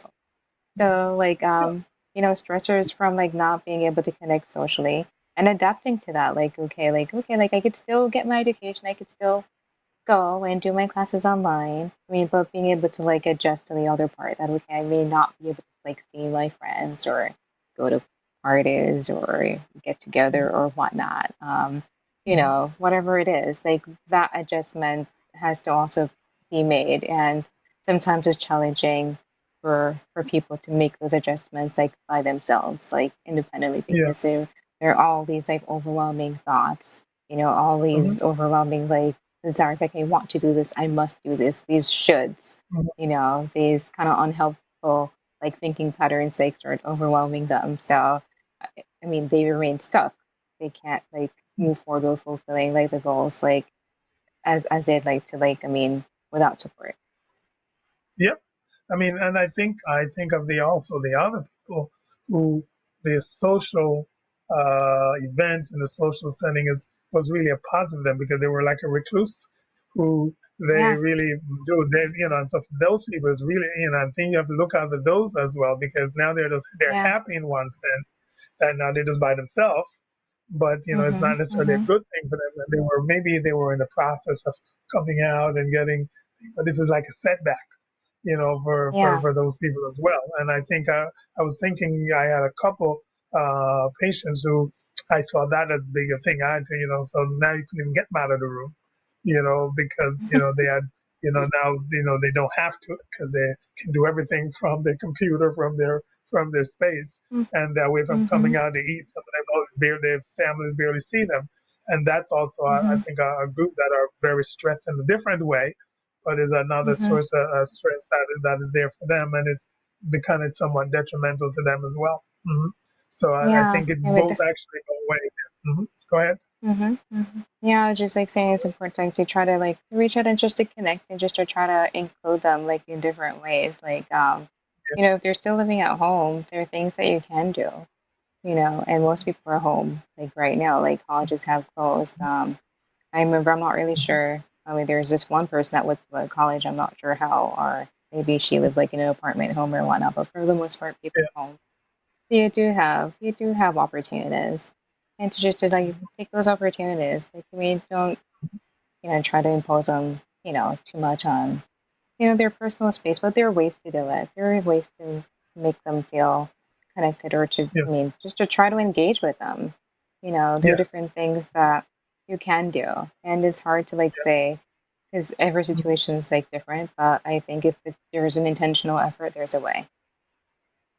C: So like stressors from like not being able to connect socially and adapting to that, like I could still get my education, I could still go and do my classes online. I mean, but being able to like adjust to the other part that, okay, I may not be able to like see my friends or go to parties or get together or whatnot. Whatever it is, like that adjustment has to also be made. And sometimes it's challenging for people to make those adjustments like by themselves, like independently,
B: Yeah.
C: because there are all these like overwhelming thoughts, all
B: Hmm.
C: these overwhelming like desires, like I want to do this, I must do this, these shoulds,
B: Hmm.
C: these kind of unhelpful like thinking patterns like start overwhelming them. So I mean they remain stuck. They can't like move forward with fulfilling like the goals like as they'd like to, like, I mean, without support.
B: Yep. I mean, and I think of the other people who the social events and the social setting is was really a positive them because they were like a recluse who they
C: Yeah.
B: really do they and so for those people is really I think you have to look out for those as well because now they're
C: Yeah.
B: happy in one sense that now they're just by themselves, but it's
C: Mm-hmm.
B: not necessarily a
C: Mm-hmm.
B: good thing for them. And maybe they were in the process of coming out and getting, but this is like a setback for, for,
C: Yeah.
B: for those people as well. And I think I was thinking I had a couple patients who I saw that as big a thing. I had to, so now you couldn't even get them out of the room, because, they had, now, they don't have to because they can do everything from their computer, from their space. And that way from
C: Mm-hmm.
B: coming out to eat, some of them, their families barely see them. And that's also, I
C: Mm-hmm.
B: think, a group that are very stressed in a different way but is another
C: Mm-hmm.
B: source of stress that is there for them, and it's becoming somewhat detrimental to them as well. So I
C: Yeah.
B: think it
C: I
B: both
C: would.
B: actually go ways. Go ahead.
C: Mm-hmm. Mm-hmm. Yeah, just like saying it's important to try to like reach out and just to connect and just to try to include them like in different ways. Like, if they're still living at home, there are things that you can do. and most people are home, like right now, like colleges have closed. I remember, I'm not really sure. I mean, there's this one person that was to college. I'm not sure how, or maybe she lived like in an apartment home or whatnot. But for the most part, people
B: Yeah.
C: are home. So you do have opportunities, and to like take those opportunities. Like, I mean, don't try to impose them too much on their personal space. But there are ways to do it. There are ways to make them feel connected, or to
B: Yeah.
C: I mean, just to try to engage with them. There are
B: Yes.
C: different things that you can do, and it's hard to like say because every situation is like different. But I think if there's an intentional effort, there's a way.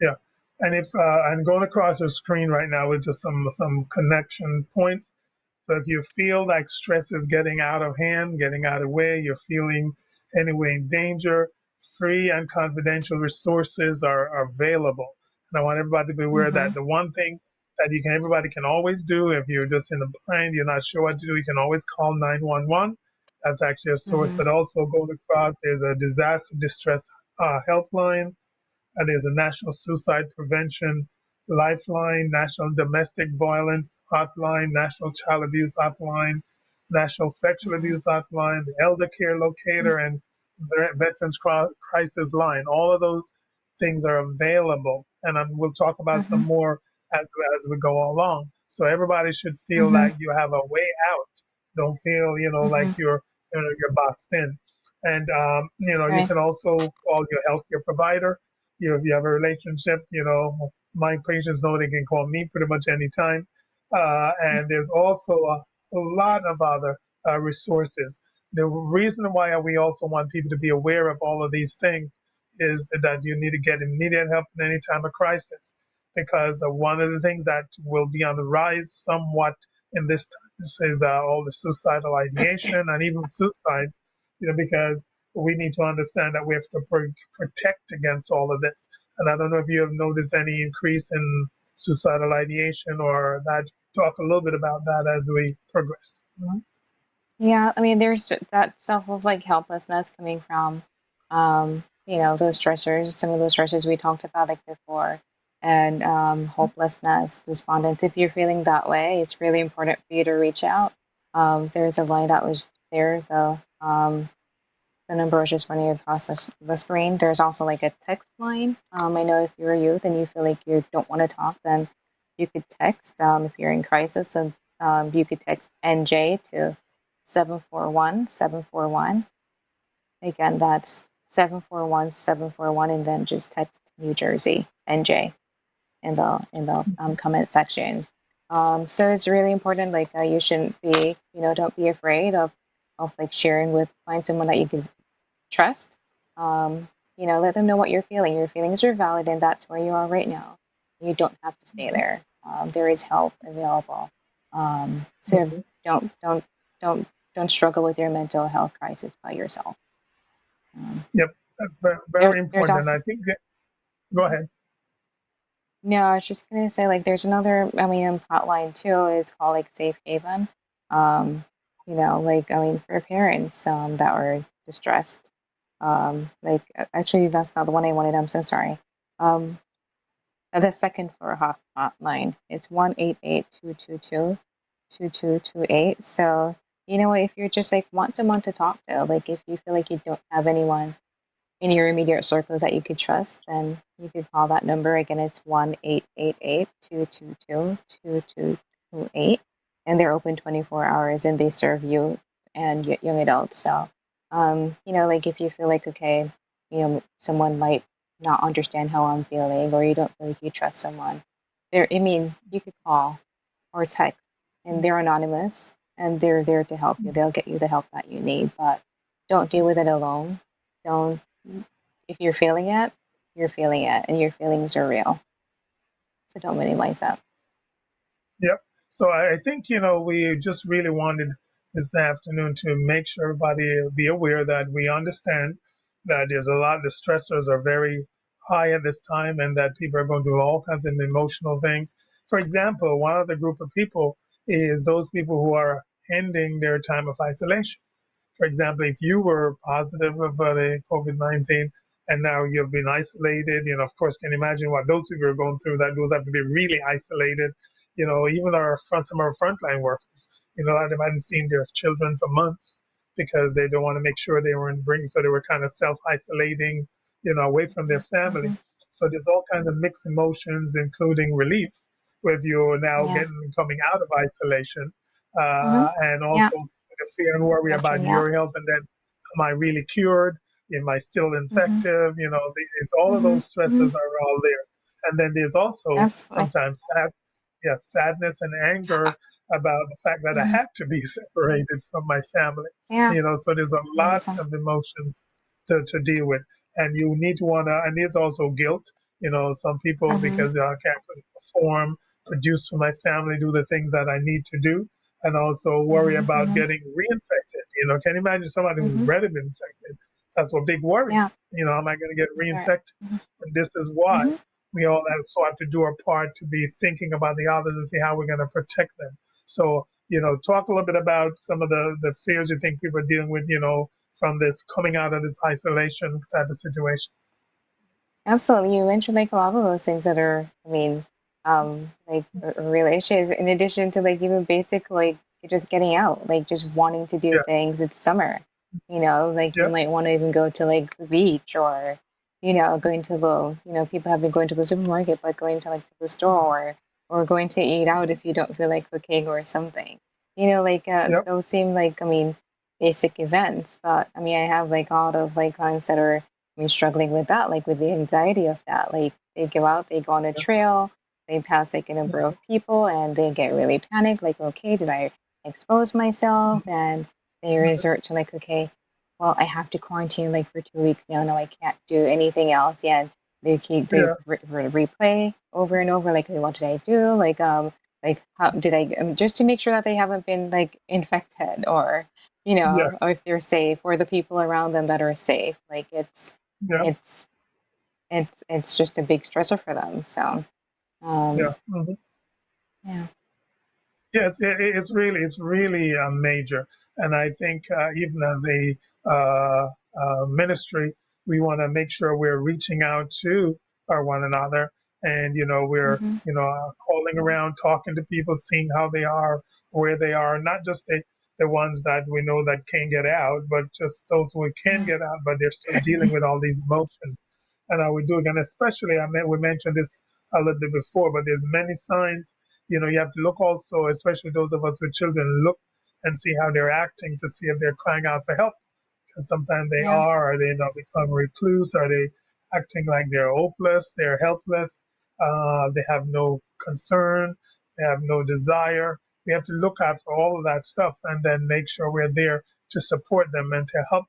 B: Yeah. And if I'm going across your screen right now with just some connection points. So if you feel like stress is getting out of hand, getting out of way, you're feeling anyway in danger, free and confidential resources are available. And I want everybody to be aware
C: Mm-hmm.
B: that the one thing that everybody can always do if you're just in a bind, you're not sure what to do, you can always call 911. That's actually a source,
C: Mm-hmm.
B: but also go across. There's a disaster distress helpline, and there's a National Suicide Prevention Lifeline, National Domestic Violence Hotline, National Child Abuse Hotline, National Sexual
C: Mm-hmm.
B: Abuse Hotline, the Elder Care Locator, and the Veterans Crisis Line. All of those things are available, and we'll talk about some
C: Mm-hmm.
B: more as we go along. So everybody should feel
C: Mm-hmm.
B: like you have a way out. Don't feel like
C: Mm-hmm.
B: you're boxed in. And you
C: Right.
B: can also call your healthcare provider. If you have a relationship, my patients know they can call me pretty much anytime. And there's also a lot of other resources. The reason why we also want people to be aware of all of these things is that you need to get immediate help in any time of crisis. Because one of the things that will be on the rise somewhat in this time is all the suicidal ideation and even suicides, because we need to understand that we have to protect against all of this. And I don't know if you have noticed any increase in suicidal ideation or that. Talk a little bit about that as we progress. Mhm.
C: Yeah, I mean, there's that self of like helplessness coming from, those stressors, some of those stressors we talked about like before, and hopelessness, despondence. If you're feeling that way, it's really important for you to reach out. There's a line that was there, the number was just running across the screen. There's also like a text line. I know if you're a youth and you feel like you don't want to talk, then you could text. If you're in crisis, and you could text NJ to 741-741. Again, that's 741-741, and then just text New Jersey NJ in the comment section. So it's really important. Like, you shouldn't be, don't be afraid of like sharing with, find someone that you can trust. Um, let them know what you're feeling. Your feelings are valid, and that's where you are right now. You don't have to stay there. There is help available. So
B: Mhm.
C: don't don't struggle with your mental health crisis by yourself. Um,
B: Yep, that's very,
C: there,
B: very
C: there's
B: important. And
C: also
B: I think that, go ahead.
C: no, I was just gonna say like there's another. I mean, hotline too. It's called like Safe Haven. Like I mean, for parents that were distressed. Actually, that's not the one I wanted. I'm so sorry. Um, the second floor hotline. It's 1-888-222-2228. So if you're just like want someone to talk to, like if you feel like you don't have anyone in your immediate circles that you could trust, then you could call that number. Again, it's 1-888-222-2228. And they're open 24 hours, and they serve you and young adults. So, like if you feel like, okay, someone might not understand how I'm feeling, or you don't feel like you trust someone, I mean, you could call or text, and they're anonymous, and they're there to help you. They'll get you the help that you need, but don't deal with it alone. Don't If you're feeling it, you're feeling it, and your feelings are real. So don't minimize that.
B: Yep. So I think, we just really wanted this afternoon to make sure everybody be aware that we understand that there's a lot, the stressors are very high at this time and that people are going through all kinds of emotional things. For example, one of the group of people is those people who are ending their time of isolation. For example, if you were positive of the COVID-19 and now you've been isolated. Of course, can you imagine what those people are going through? That those have to be really isolated. Even some of our frontline workers, a lot of them hadn't seen their children for months because they don't want to make sure they were in bring, so they were kind of self-isolating, away from their family.
C: Mm-hmm.
B: So there's all kinds of mixed emotions, including relief, with you now
C: Yeah.
B: coming out of isolation,
C: Mm-hmm.
B: and
C: Yeah.
B: also the fear and worry about
C: Imagine that.
B: your health, and then am I really cured? Am I still
C: Mm-hmm.
B: infective? It's all of
C: Mm-hmm.
B: those stresses
C: Mm-hmm.
B: are all there. And then there's also
C: Absolutely.
B: sometimes sadness and anger about the fact that I
C: Mm-hmm.
B: had to be separated from my family.
C: Yeah.
B: So there's a lot
C: 100%.
B: of emotions to deal with. And you need to and there's also guilt. Some people,
C: Mm-hmm.
B: because I can't perform, produce for my family, do the things that I need to do, and also worry
C: Mm-hmm.
B: about
C: Mm-hmm.
B: getting reinfected. Can you imagine somebody who's
C: Mm-hmm.
B: already been infected? That's a big worry.
C: Yeah.
B: Am I going to get
C: All right.
B: reinfected? And this is why
C: Mm-hmm.
B: we all have to do our part to be thinking about the others and see how we're going to protect them. So, talk a little bit about some of the fears you think people are dealing with, from this coming out of this isolation type of situation.
C: Absolutely. You mentioned like a lot of those things that are, I mean, like real issues. In addition to like even basic like just getting out, like just wanting to do
B: Yeah,
C: things. It's summer, like you
B: yeah,
C: might want to even go to like the beach or, going to the, people have been going to the supermarket, but going to like to the store or going to eat out if you don't feel like cooking or something. Like
B: yep,
C: those seem like, I mean, basic events. But I mean, I have like a lot of like clients that are struggling with that, like with the anxiety of that. Like they go out, they go on a
B: yeah,
C: trail, they pass like a number of people and they get really panicked, like, okay, did I expose myself? And they resort to like, okay, well, I have to quarantine like for 2 weeks now. No, I can't do anything else. Yeah. And they
B: yeah,
C: replay over and over, like, okay, what did I do? Like how did I, just to make sure that they haven't been like infected or,
B: yeah,
C: or if they're safe or the people around them that are safe. Like
B: yeah,
C: it's it's just a big stressor for them. So
B: yeah.
C: um,
B: Mhm.
C: yeah.
B: Yes, it's really major, and I think even as a ministry, we want to make sure we're reaching out to one another, and we're
C: Mm-hmm.
B: calling around, talking to people, seeing how they are, where they are, not just the ones that we know that can't get out, but just those who can
C: Yeah.
B: get out, but they're still dealing with all these emotions, and how we do it. And especially, we mentioned this a little bit before, but there's many signs. You have to look also, especially those of us with children, look and see how they're acting to see if they're crying out for help. Because sometimes they
C: Yeah.
B: are, or they not become recluse, are they acting like they're hopeless, they're helpless, they have no concern, they have no desire. We have to look out for all of that stuff and then make sure we're there to support them and to help,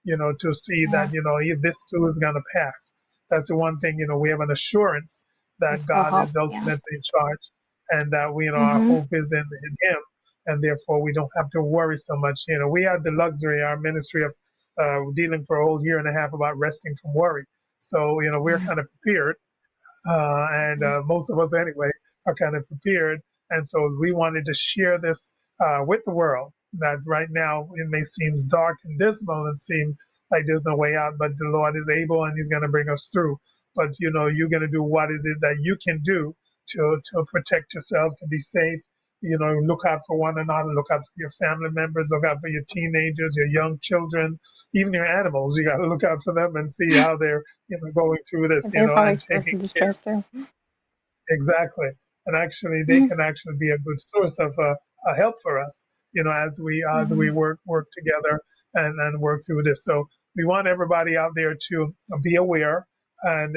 B: to see
C: Yeah.
B: that, this too is going to pass. That's the one thing, we have an assurance
C: And
B: that
C: still
B: God
C: help.
B: is
C: Yeah.
B: ultimately in charge and that we, our
C: Mm-hmm.
B: hope is in Him. And therefore, we don't have to worry so much. We had the luxury, our ministry, of dealing for a whole year and a half about resting from worry. So, we're
C: Yeah.
B: kind of prepared and most of us anyway are kind of prepared. And so we wanted to share this with the world. That right now it may seem dark and dismal and seem like there's no way out, but the Lord is able and He's going to bring us through. But you're going to do what is it that you can do to protect yourself, to be safe. Look out for one another, look out for your family members, look out for your teenagers, your young children, even your animals. You got to look out for them and see how they're going through this,
C: They're probably
B: and
C: expressing
B: taking care.
C: distress too.
B: Exactly. And actually, they
C: Mm-hmm.
B: can actually be a good source of help for us, as we
C: Mm-hmm.
B: work together and work through this. So we want everybody out there to be aware. And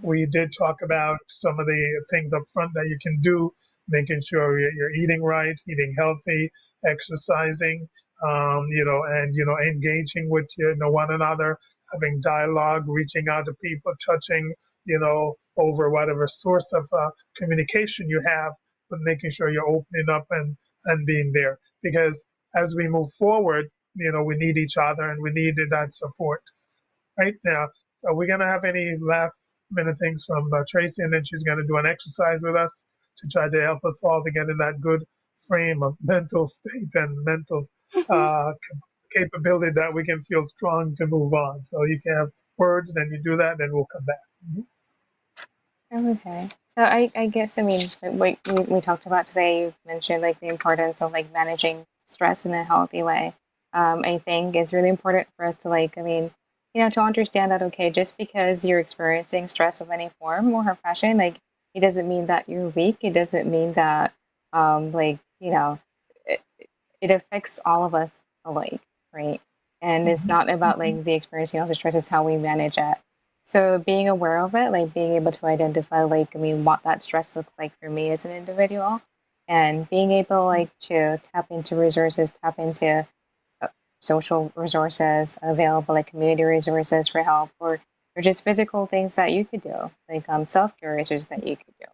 B: we did talk about some of the things up front that you can do, making sure you're eating right, eating healthy, exercising, and engaging with one another, having dialogue, reaching out to people, touching over whatever source of communication you have, but making sure you're opening up and being there. Because as we move forward, we need each other and we need that support. Right now, so we're gonna have any last minute things from Tracy, and then she's gonna do an exercise with us to try to help us all to get in that good frame of mental state and mental uh, capability that we can feel strong to move on. So you can have words, then you do that, then we'll come back.
C: Okay. So I guess, I mean, like we talked about today, you mentioned like the importance of like managing stress in a healthy way. I think it's really important for us to like, I mean, to understand that, okay, just because you're experiencing stress of any form or fashion, like it doesn't mean that you're weak. It doesn't mean that, like, it, it affects all of us alike, right? And it's
B: Mhm.
C: not about like the experiencing of the stress, it's how we manage it. So being aware of it, like being able to identify, like, I mean, what that stress looks like for me as an individual, and being able like to tap into resources, tap into social resources available, like community resources for help, or just physical things that you could do, like self-care resources that you could do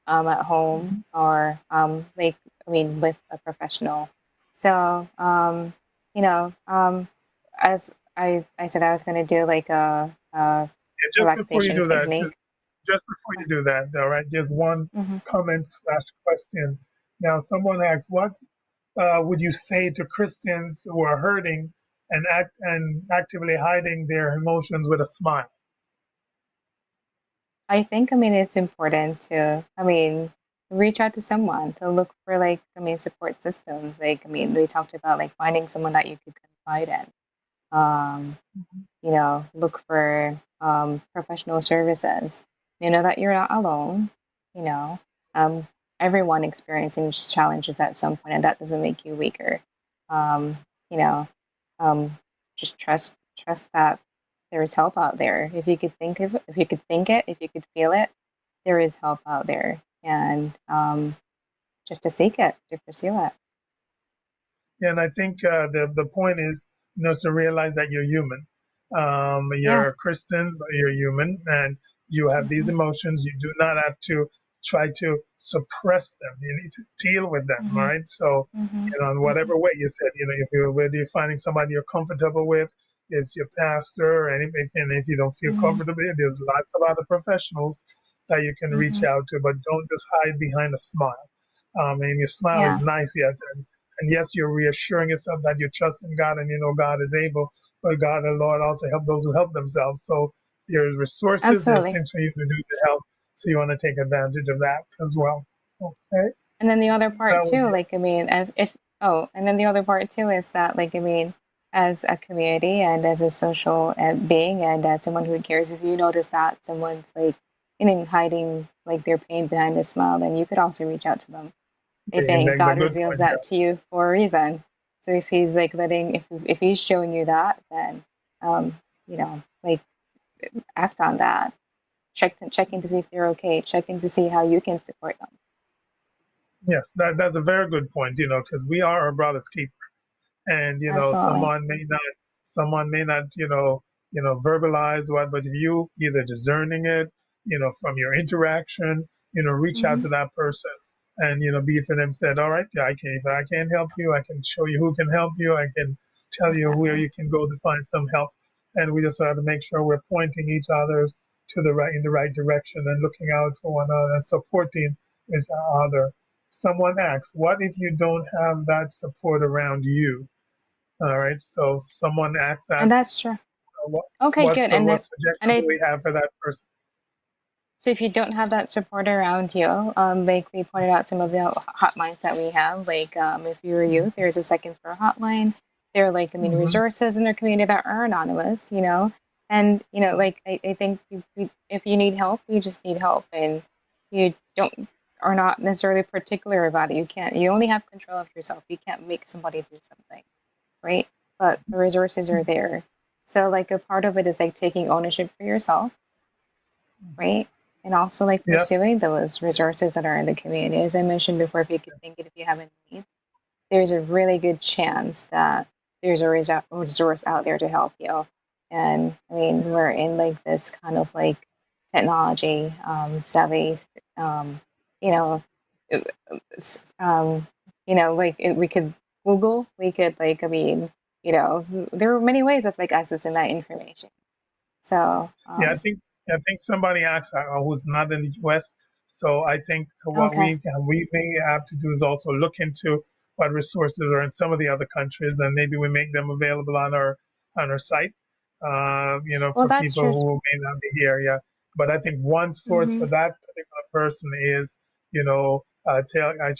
C: at home,
B: Mhm.
C: or like, I mean, with a professional. So as I said, I was going to do like a
B: And just before you
C: relaxation
B: do that,
C: technique.
B: all right, there's one
C: Mm-hmm.
B: comment slash question. Now, someone asks, what would you say to Christians who are hurting and actively hiding their emotions with a smile?
C: I think, I mean, it's important to, I mean, reach out to someone to look for like, I mean, support systems. Like, I mean, we talked about like finding someone that you could confide in. Um, look for professional services. You know that you're not alone. You know, um, everyone experiencing challenges at some point, and that doesn't make you weaker. Um, you know, um, just trust that there is help out there. If you could think it, if you could feel it, there is help out there, and just to seek it, to pursue it.
B: And I think the point is, to realize that you're human.
C: Yeah.
B: You're a Christian, but you're human, and you have these
C: Hmm.
B: emotions. You do not have to try to suppress them. You need to deal with them,
C: Hmm.
B: right? So,
C: Hmm.
B: in
C: Hmm.
B: whatever way you said, if you're whether you're finding somebody you're comfortable with, it's your pastor, and if you don't feel
C: Hmm.
B: comfortable, there's lots of other professionals that you can reach
C: Hmm.
B: out to, but don't just hide behind a smile. And your smile is
C: Yeah.
B: nice, yes, and yes, you're reassuring yourself that you trust in God and you know God is able, but God and Lord also help those who help themselves. So there's resources, there's
C: Absolutely.
B: things for you to do to help. So you want to take advantage of that as well. Okay,
C: And then the other part
B: that was
C: too,
B: it.
C: like, I mean, if oh, and then the other part too is that, like, I mean, as a community and as a social being and as someone who cares, if you notice that someone's like, hiding like their pain behind a smile, then you could also reach out to them. I
B: And
C: think
B: that's a
C: God
B: good
C: reveals
B: point.
C: that to you for a reason. So if He's like if He's showing you that, then like act on that. Check in to see if they're okay. Check in to see how you can support them.
B: Yes, that's a very good point. Because we are our brother's keeper, and
C: Absolutely.
B: someone may not verbalize what, but if you either discerning it, from your interaction, reach out
C: Hmm.
B: to that person, and be for them said, all right, yeah, if I can't help you, I can show you who can help you, I can tell you where
C: Definitely.
B: you can go to find some help, and we just have to make sure we're pointing each other in the right direction and looking out for one another and supporting each other. Someone asks, what if you don't have that support around you? All right. So someone asked
C: And
B: that.
C: that's true.
B: So what
C: Okay,
B: what
C: good.
B: so
C: And
B: what
C: then, and
B: suggestion do
C: I,
B: we have for that person?
C: so if you don't have that support around you, like we pointed out some of the hotlines that we have, like if you're a youth, there's a second floor hotline. There are like, I mean,
B: Mm-hmm.
C: resources in our community that are anonymous, and, like I think if you need help, you just need help, and you don't, are not necessarily particular about it. You only have control of yourself. You can't make somebody do something, right? But the resources are there. So like a part of it is like taking ownership for yourself, right? And also like
B: Yes.
C: pursuing those resources that are in the community. As I mentioned before, if you could think it, if you have a need, there's a really good chance that there's a resource out there to help you. And I mean, we're in like this kind of like technology savvy, um, you know, s- um, like we could Google, we could like, I mean, there are many ways of like accessing that information. So,
B: Yeah. I think somebody asked who's not in the U.S. So I think what
C: okay.
B: we may have to do is also look into what resources are in some of the other countries, and maybe we make them available on our site,
C: Well,
B: for
C: that's
B: people
C: true.
B: who may not be here. Yeah. But I think one source for
C: Hmm.
B: that particular person is, I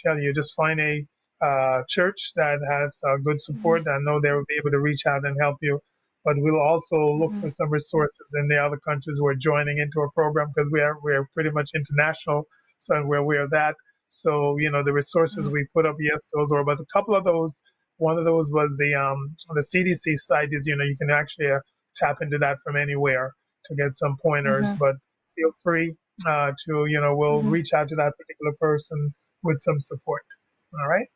B: tell you, just find a church that has good
C: Hmm.
B: support. I know they will be able to reach out and help you. But we'll also look
C: Hmm.
B: for some resources in the other countries who are joining into our program because we are pretty much international. So we're aware of that. So the resources we put up, yes, those are. But a couple of those, one of those was the CDC site. Is you can actually tap into that from anywhere to get some pointers.
C: Hmm.
B: But feel free to we'll
C: Hmm.
B: reach out to that particular person with some support. All right.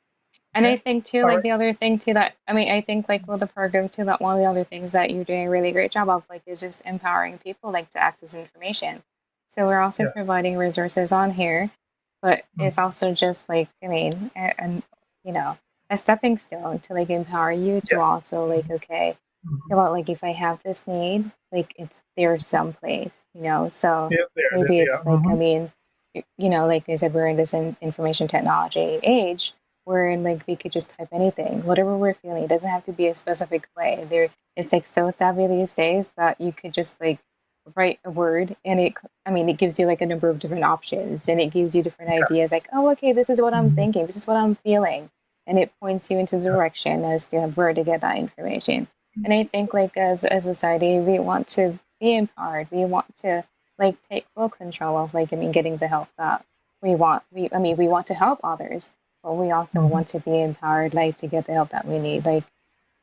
C: And
B: Okay.
C: I think too,
B: All
C: like
B: right.
C: the other thing too that I mean, I think like with the program too, that one of the other things that you're doing a really great job of like is just empowering people like to access information. So we're also
B: Yes.
C: providing resources on here, but it's
B: Mhm.
C: also just like I mean, and you know, a stepping stone to like empower you to
B: Yes.
C: also like okay,
B: Mhm.
C: well, like if I have this need, like it's there someplace, So
B: Yes, there it is.
C: maybe
B: Yeah.
C: it's like I
B: Hmm.
C: mean, like I said, we're in this information technology age wherein like we could just type anything, whatever we're feeling. It doesn't have to be a specific way. It's like so savvy these days that you could just like write a word and it gives you like a number of different options and it gives you different ideas.
B: Yes.
C: Like, oh, okay, this is what I'm
B: Mhm.
C: thinking. This is what I'm feeling, and it points you into the direction as to where to get that information. And I think like as a society, we want to be empowered. We want to like take full control of like I mean getting the help that we want. We want to help others, but we also
B: Mhm.
C: want to be empowered, like to get the help that we need. Like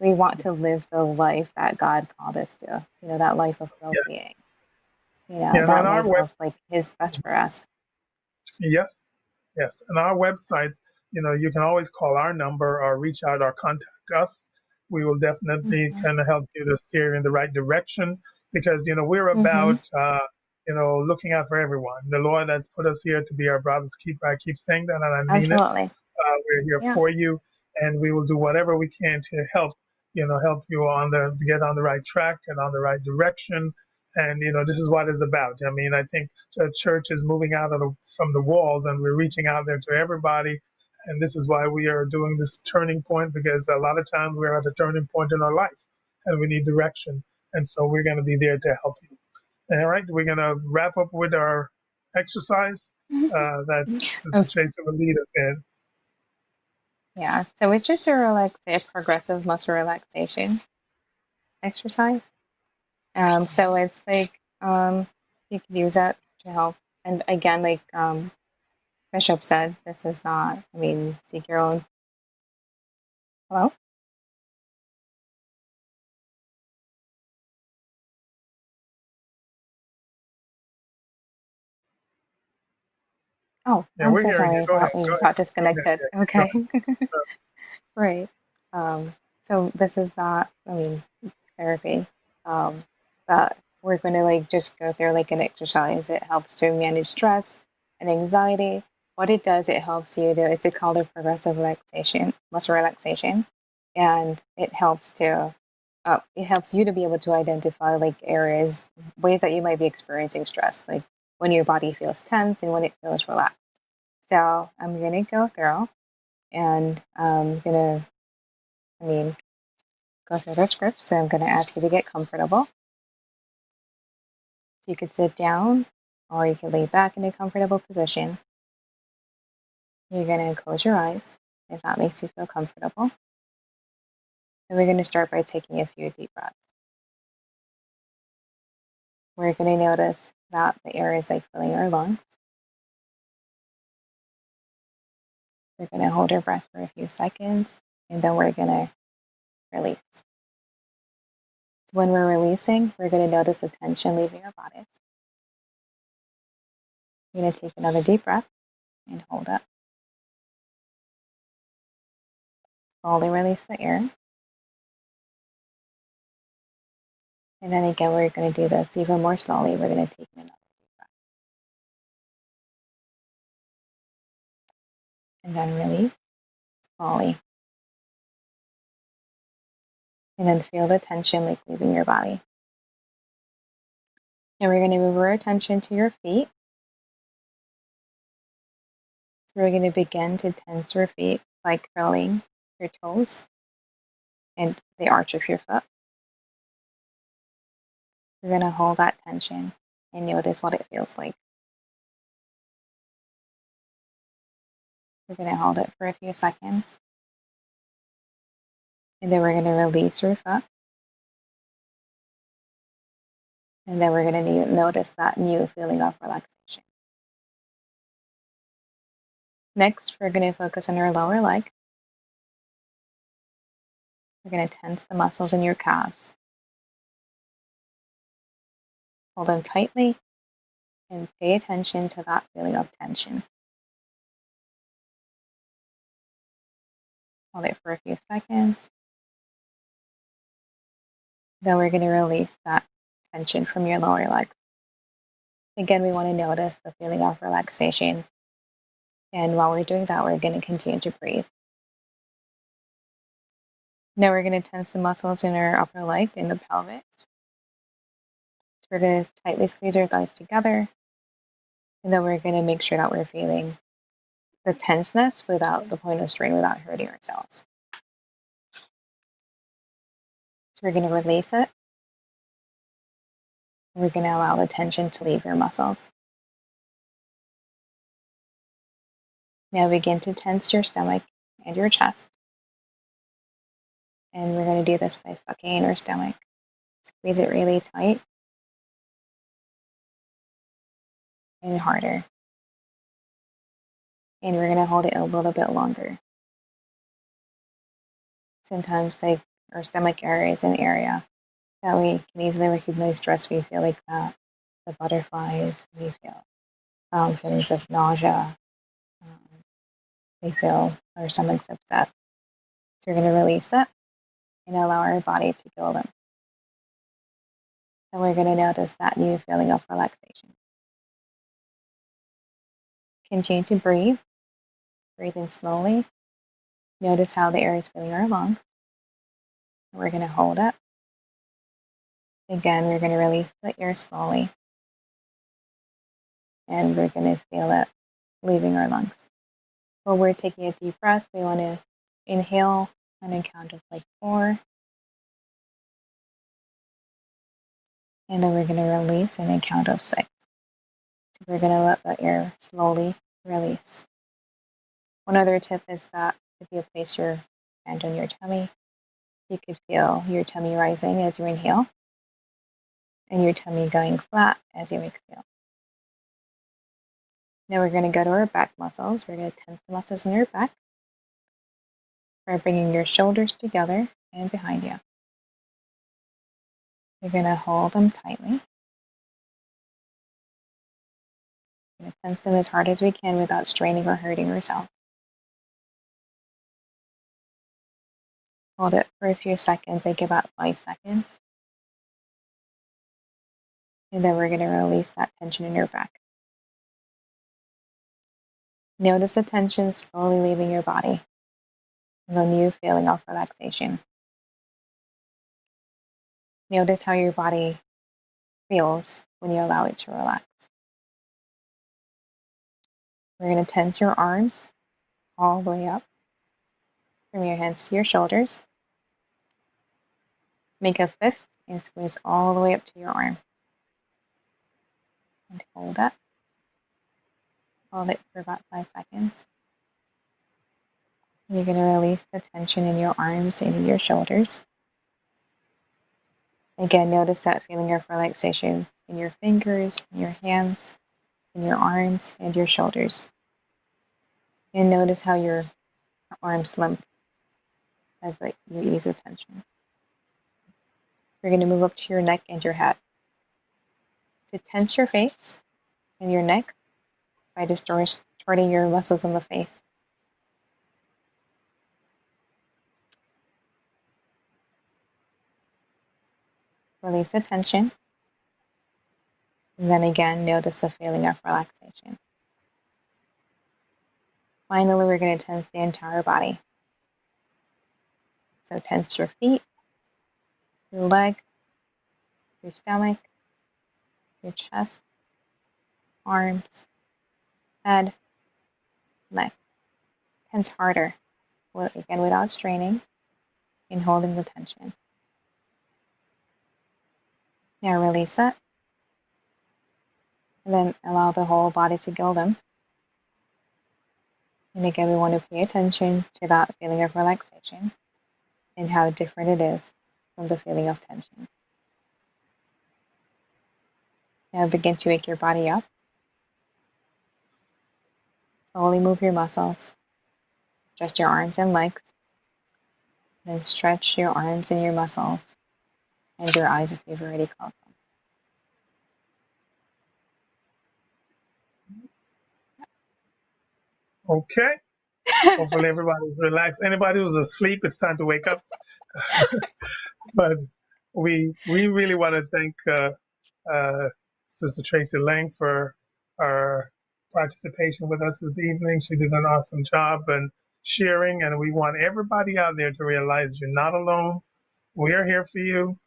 C: we want to live the life that God called us to. That life of
B: Yeah.
C: well-being.
B: Yeah. And on
C: That
B: our
C: life of
B: website.
C: like His best for us.
B: Yes, yes. And our website, you can always call our number or reach out or contact us. We will definitely
C: Hmm.
B: kind of help you to steer in the right direction because, we're
C: Hmm.
B: about, looking out for everyone. The Lord has put us here to be our brother's keeper. I keep saying that and I mean it.
C: Absolutely.
B: We're here
C: Yeah.
B: for you and we will do whatever we can to help you to get on the right track and on the right direction. And this is what it's about. I mean, I think the church is moving out from the walls, and we're reaching out there to everybody. And this is why we are doing this turning point because a lot of times we're at a turning point in our life, and we need direction. And so we're going to be there to help you. All right, we're going to wrap up with our exercise that Sister
C: Okay.
B: Tracy will lead us in.
C: Yeah. So it's just a progressive muscle relaxation exercise. So it's like you can use that to help. And again, like Bishop said, this is not. I mean, seek your own. Hello. Oh,
B: Yeah,
C: I'm
B: we're
C: so
B: hearing you.
C: sorry. I
B: Go ahead.
C: thought we
B: Go ahead.
C: got
B: Go ahead.
C: disconnected.
B: Yeah, go
C: Okay.
B: ahead.
C: Right. So this is not, I mean, therapy. But we're going to like just go through like an exercise. It helps to manage stress and anxiety. What it does, it helps you to, it's called a progressive relaxation, muscle relaxation. And it helps you to be able to identify like areas, ways that you might be experiencing stress, like when your body feels tense and when it feels relaxed. So I'm going to go through and I'm going to, I mean, go through the script. So I'm going to ask you to get comfortable. So you could sit down or you could lay back in a comfortable position. You're going to close your eyes if that makes you feel comfortable. And we're going to start by taking a few deep breaths. We're going to notice that the air is like filling our lungs. We're going to hold our breath for a few seconds and then we're going to release. So when we're releasing, we're going to notice the tension leaving our bodies. You're going to take another deep breath and hold up. Slowly release the air. And then again, we're going to do this even more slowly. We're going to take in another deep breath. And then release slowly. And then feel the tension like leaving your body. And we're going to move our attention to your feet. So we're going to begin to tense your feet by curling your toes and the arch of your foot. You're going to hold that tension and notice what it feels like. We're going to hold it for a few seconds. And then we're going to release your foot. And then we're going to notice that new feeling of relaxation. Next, we're going to focus on your lower leg. We're going to tense the muscles in your calves. Hold them tightly and pay attention to that feeling of tension. Hold it for a few seconds. Then we're going to release that tension from your lower legs. Again, we want to notice the feeling of relaxation. And while we're doing that, we're going to continue to breathe. Now we're going to tense the muscles in our upper leg and the pelvis. So we're going to tightly squeeze our thighs together. And then we're going to make sure that we're feeling the tenseness without the point of strain, without hurting ourselves. So we're going to release it. We're going to allow the tension to leave your muscles. Now begin to tense your stomach and your chest. And we're going to do this by sucking in our stomach. Squeeze it really tight and harder. And we're going to hold it a little bit longer. Sometimes like our stomach area is an area that we can easily recognize stress. We feel like that, the butterflies, we feel feelings of nausea. We feel our stomach's upset. So we're going to release it and allow our body to feel them. And we're going to notice that new feeling of relaxation. Continue to breathe. Breathe in slowly. Notice how the air is filling our lungs. And we're going to hold it. Again, we're going to release the air slowly. And we're going to feel it leaving our lungs. While we're taking a deep breath, we want to inhale on a count of like 4. And then we're going to release on a count of 6. So we're going to let the air slowly release. One other tip is that if you place your hand on your tummy, you could feel your tummy rising as you inhale and your tummy going flat as you exhale. Now we're going to go to our back muscles. We're going to tense the muscles in your back. We're bringing your shoulders together and behind you. You're going to hold them tightly. We're going to tense them as hard as we can without straining or hurting ourselves. Hold it for a few seconds, like about 5 seconds. And then we're going to release that tension in your back. Notice the tension slowly leaving your body. And a new feeling of relaxation. Notice how your body feels when you allow it to relax. We're going to tense your arms all the way up from your hands to your shoulders. Make a fist and squeeze all the way up to your arm. And hold it. Hold it for about 5 seconds. You're going to release the tension in your arms and in your shoulders. Again, notice that feeling of relaxation in your fingers, in your hands, in your arms, and your shoulders. And notice how your arms limp as you ease the tension. You're going to move up to your neck and your head. So tense your face and your neck by distorting your muscles in the face. Release the tension. And then again, notice the feeling of relaxation. Finally, we're going to tense the entire body. So tense your feet, your leg, your stomach, your chest, arms, head, neck. Tense harder, again without straining and holding the tension. Now release it. And then allow the whole body to go limp. And again, we want to pay attention to that feeling of relaxation and how different it is from the feeling of tension. Now begin to wake your body up. Slowly move your muscles. Stretch your arms and legs. Then stretch your arms and your muscles. And your eyes if you've already closed them.
B: Okay. Hopefully everybody's relaxed. Anybody who's asleep, it's time to wake up. But we really want to thank Sister Tracy Lang for her participation with us this evening. She did an awesome job and sharing, and we want everybody out there to realize you're not alone. We are here for you.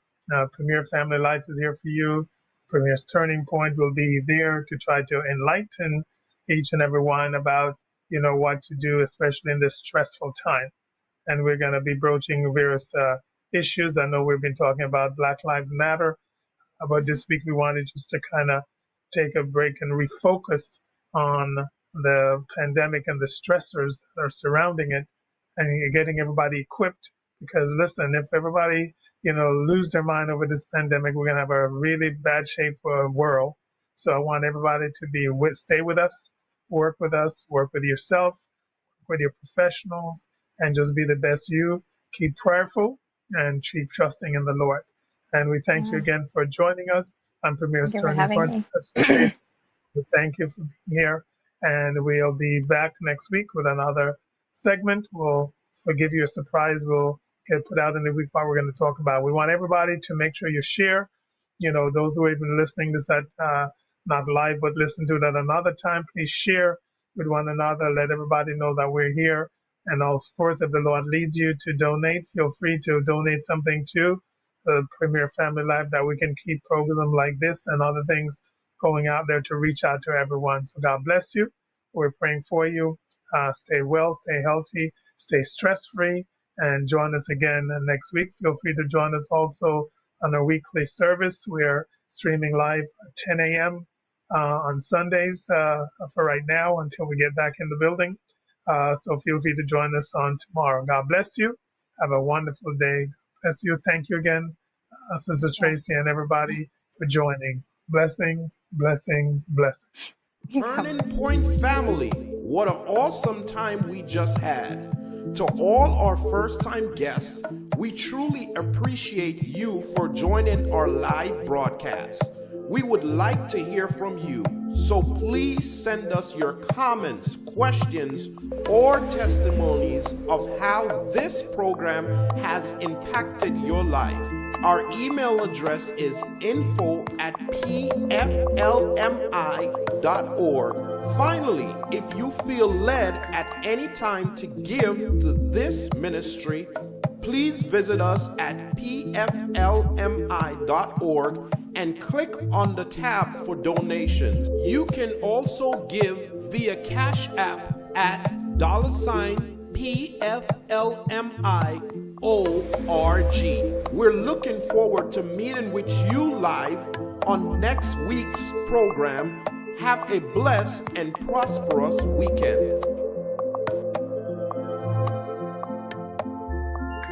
B: Premier Family Life is here for you. Premier's Turning Point will be there to try to enlighten each and every one about what to do, especially in this stressful time. And we're going to be broaching various issues. I know we've been talking about Black Lives Matter, but this week we wanted just to kind of take a break and refocus on the pandemic and the stressors that are surrounding it and getting everybody equipped. Because listen, if everybody, lose their mind over this pandemic, we're going to have a really bad shape world. So I want everybody to stay with us, work with yourself, with your professionals, and just be the best you. Keep prayerful and keep trusting in the Lord. And we thank you again for joining us on Premier's Turning Point. Thank you for being here. And we'll be back next week with another segment. We'll give you a surprise. We'll get put out in the week what we're going to talk about. We want everybody to make sure you share. Those who are even listening to this at not live, but listen to it at another time, please share with one another. Let everybody know that we're here. And of course, if the Lord leads you to donate, feel free to donate something to the Premier Family Life, that we can keep programs like this and other things going out there to reach out to everyone. So God bless you. We're praying for you. Stay well, stay healthy, stay stress-free, and join us again next week. Feel free to join us also on our weekly service. We're streaming live at 10 a.m. On Sundays for right now until we get back in the building. So feel free to join us on tomorrow. God bless you. Have a wonderful day. Bless you. Thank you again, Sister Tracy, and everybody for joining. Blessings, blessings, blessings.
A: Turning Point family, what an awesome time we just had. To all our first-time guests, we truly appreciate you for joining our live broadcast. We would like to hear from you, so please send us your comments, questions, or testimonies of how this program has impacted your life. Our email address is info@pflmi.org. Finally, if you feel led at any time to give to this ministry, please visit us at pflmi.org and click on the tab for donations. You can also give via Cash App at $PFLMIORG. We're looking forward to meeting with you live on next week's program. Have a blessed and prosperous weekend.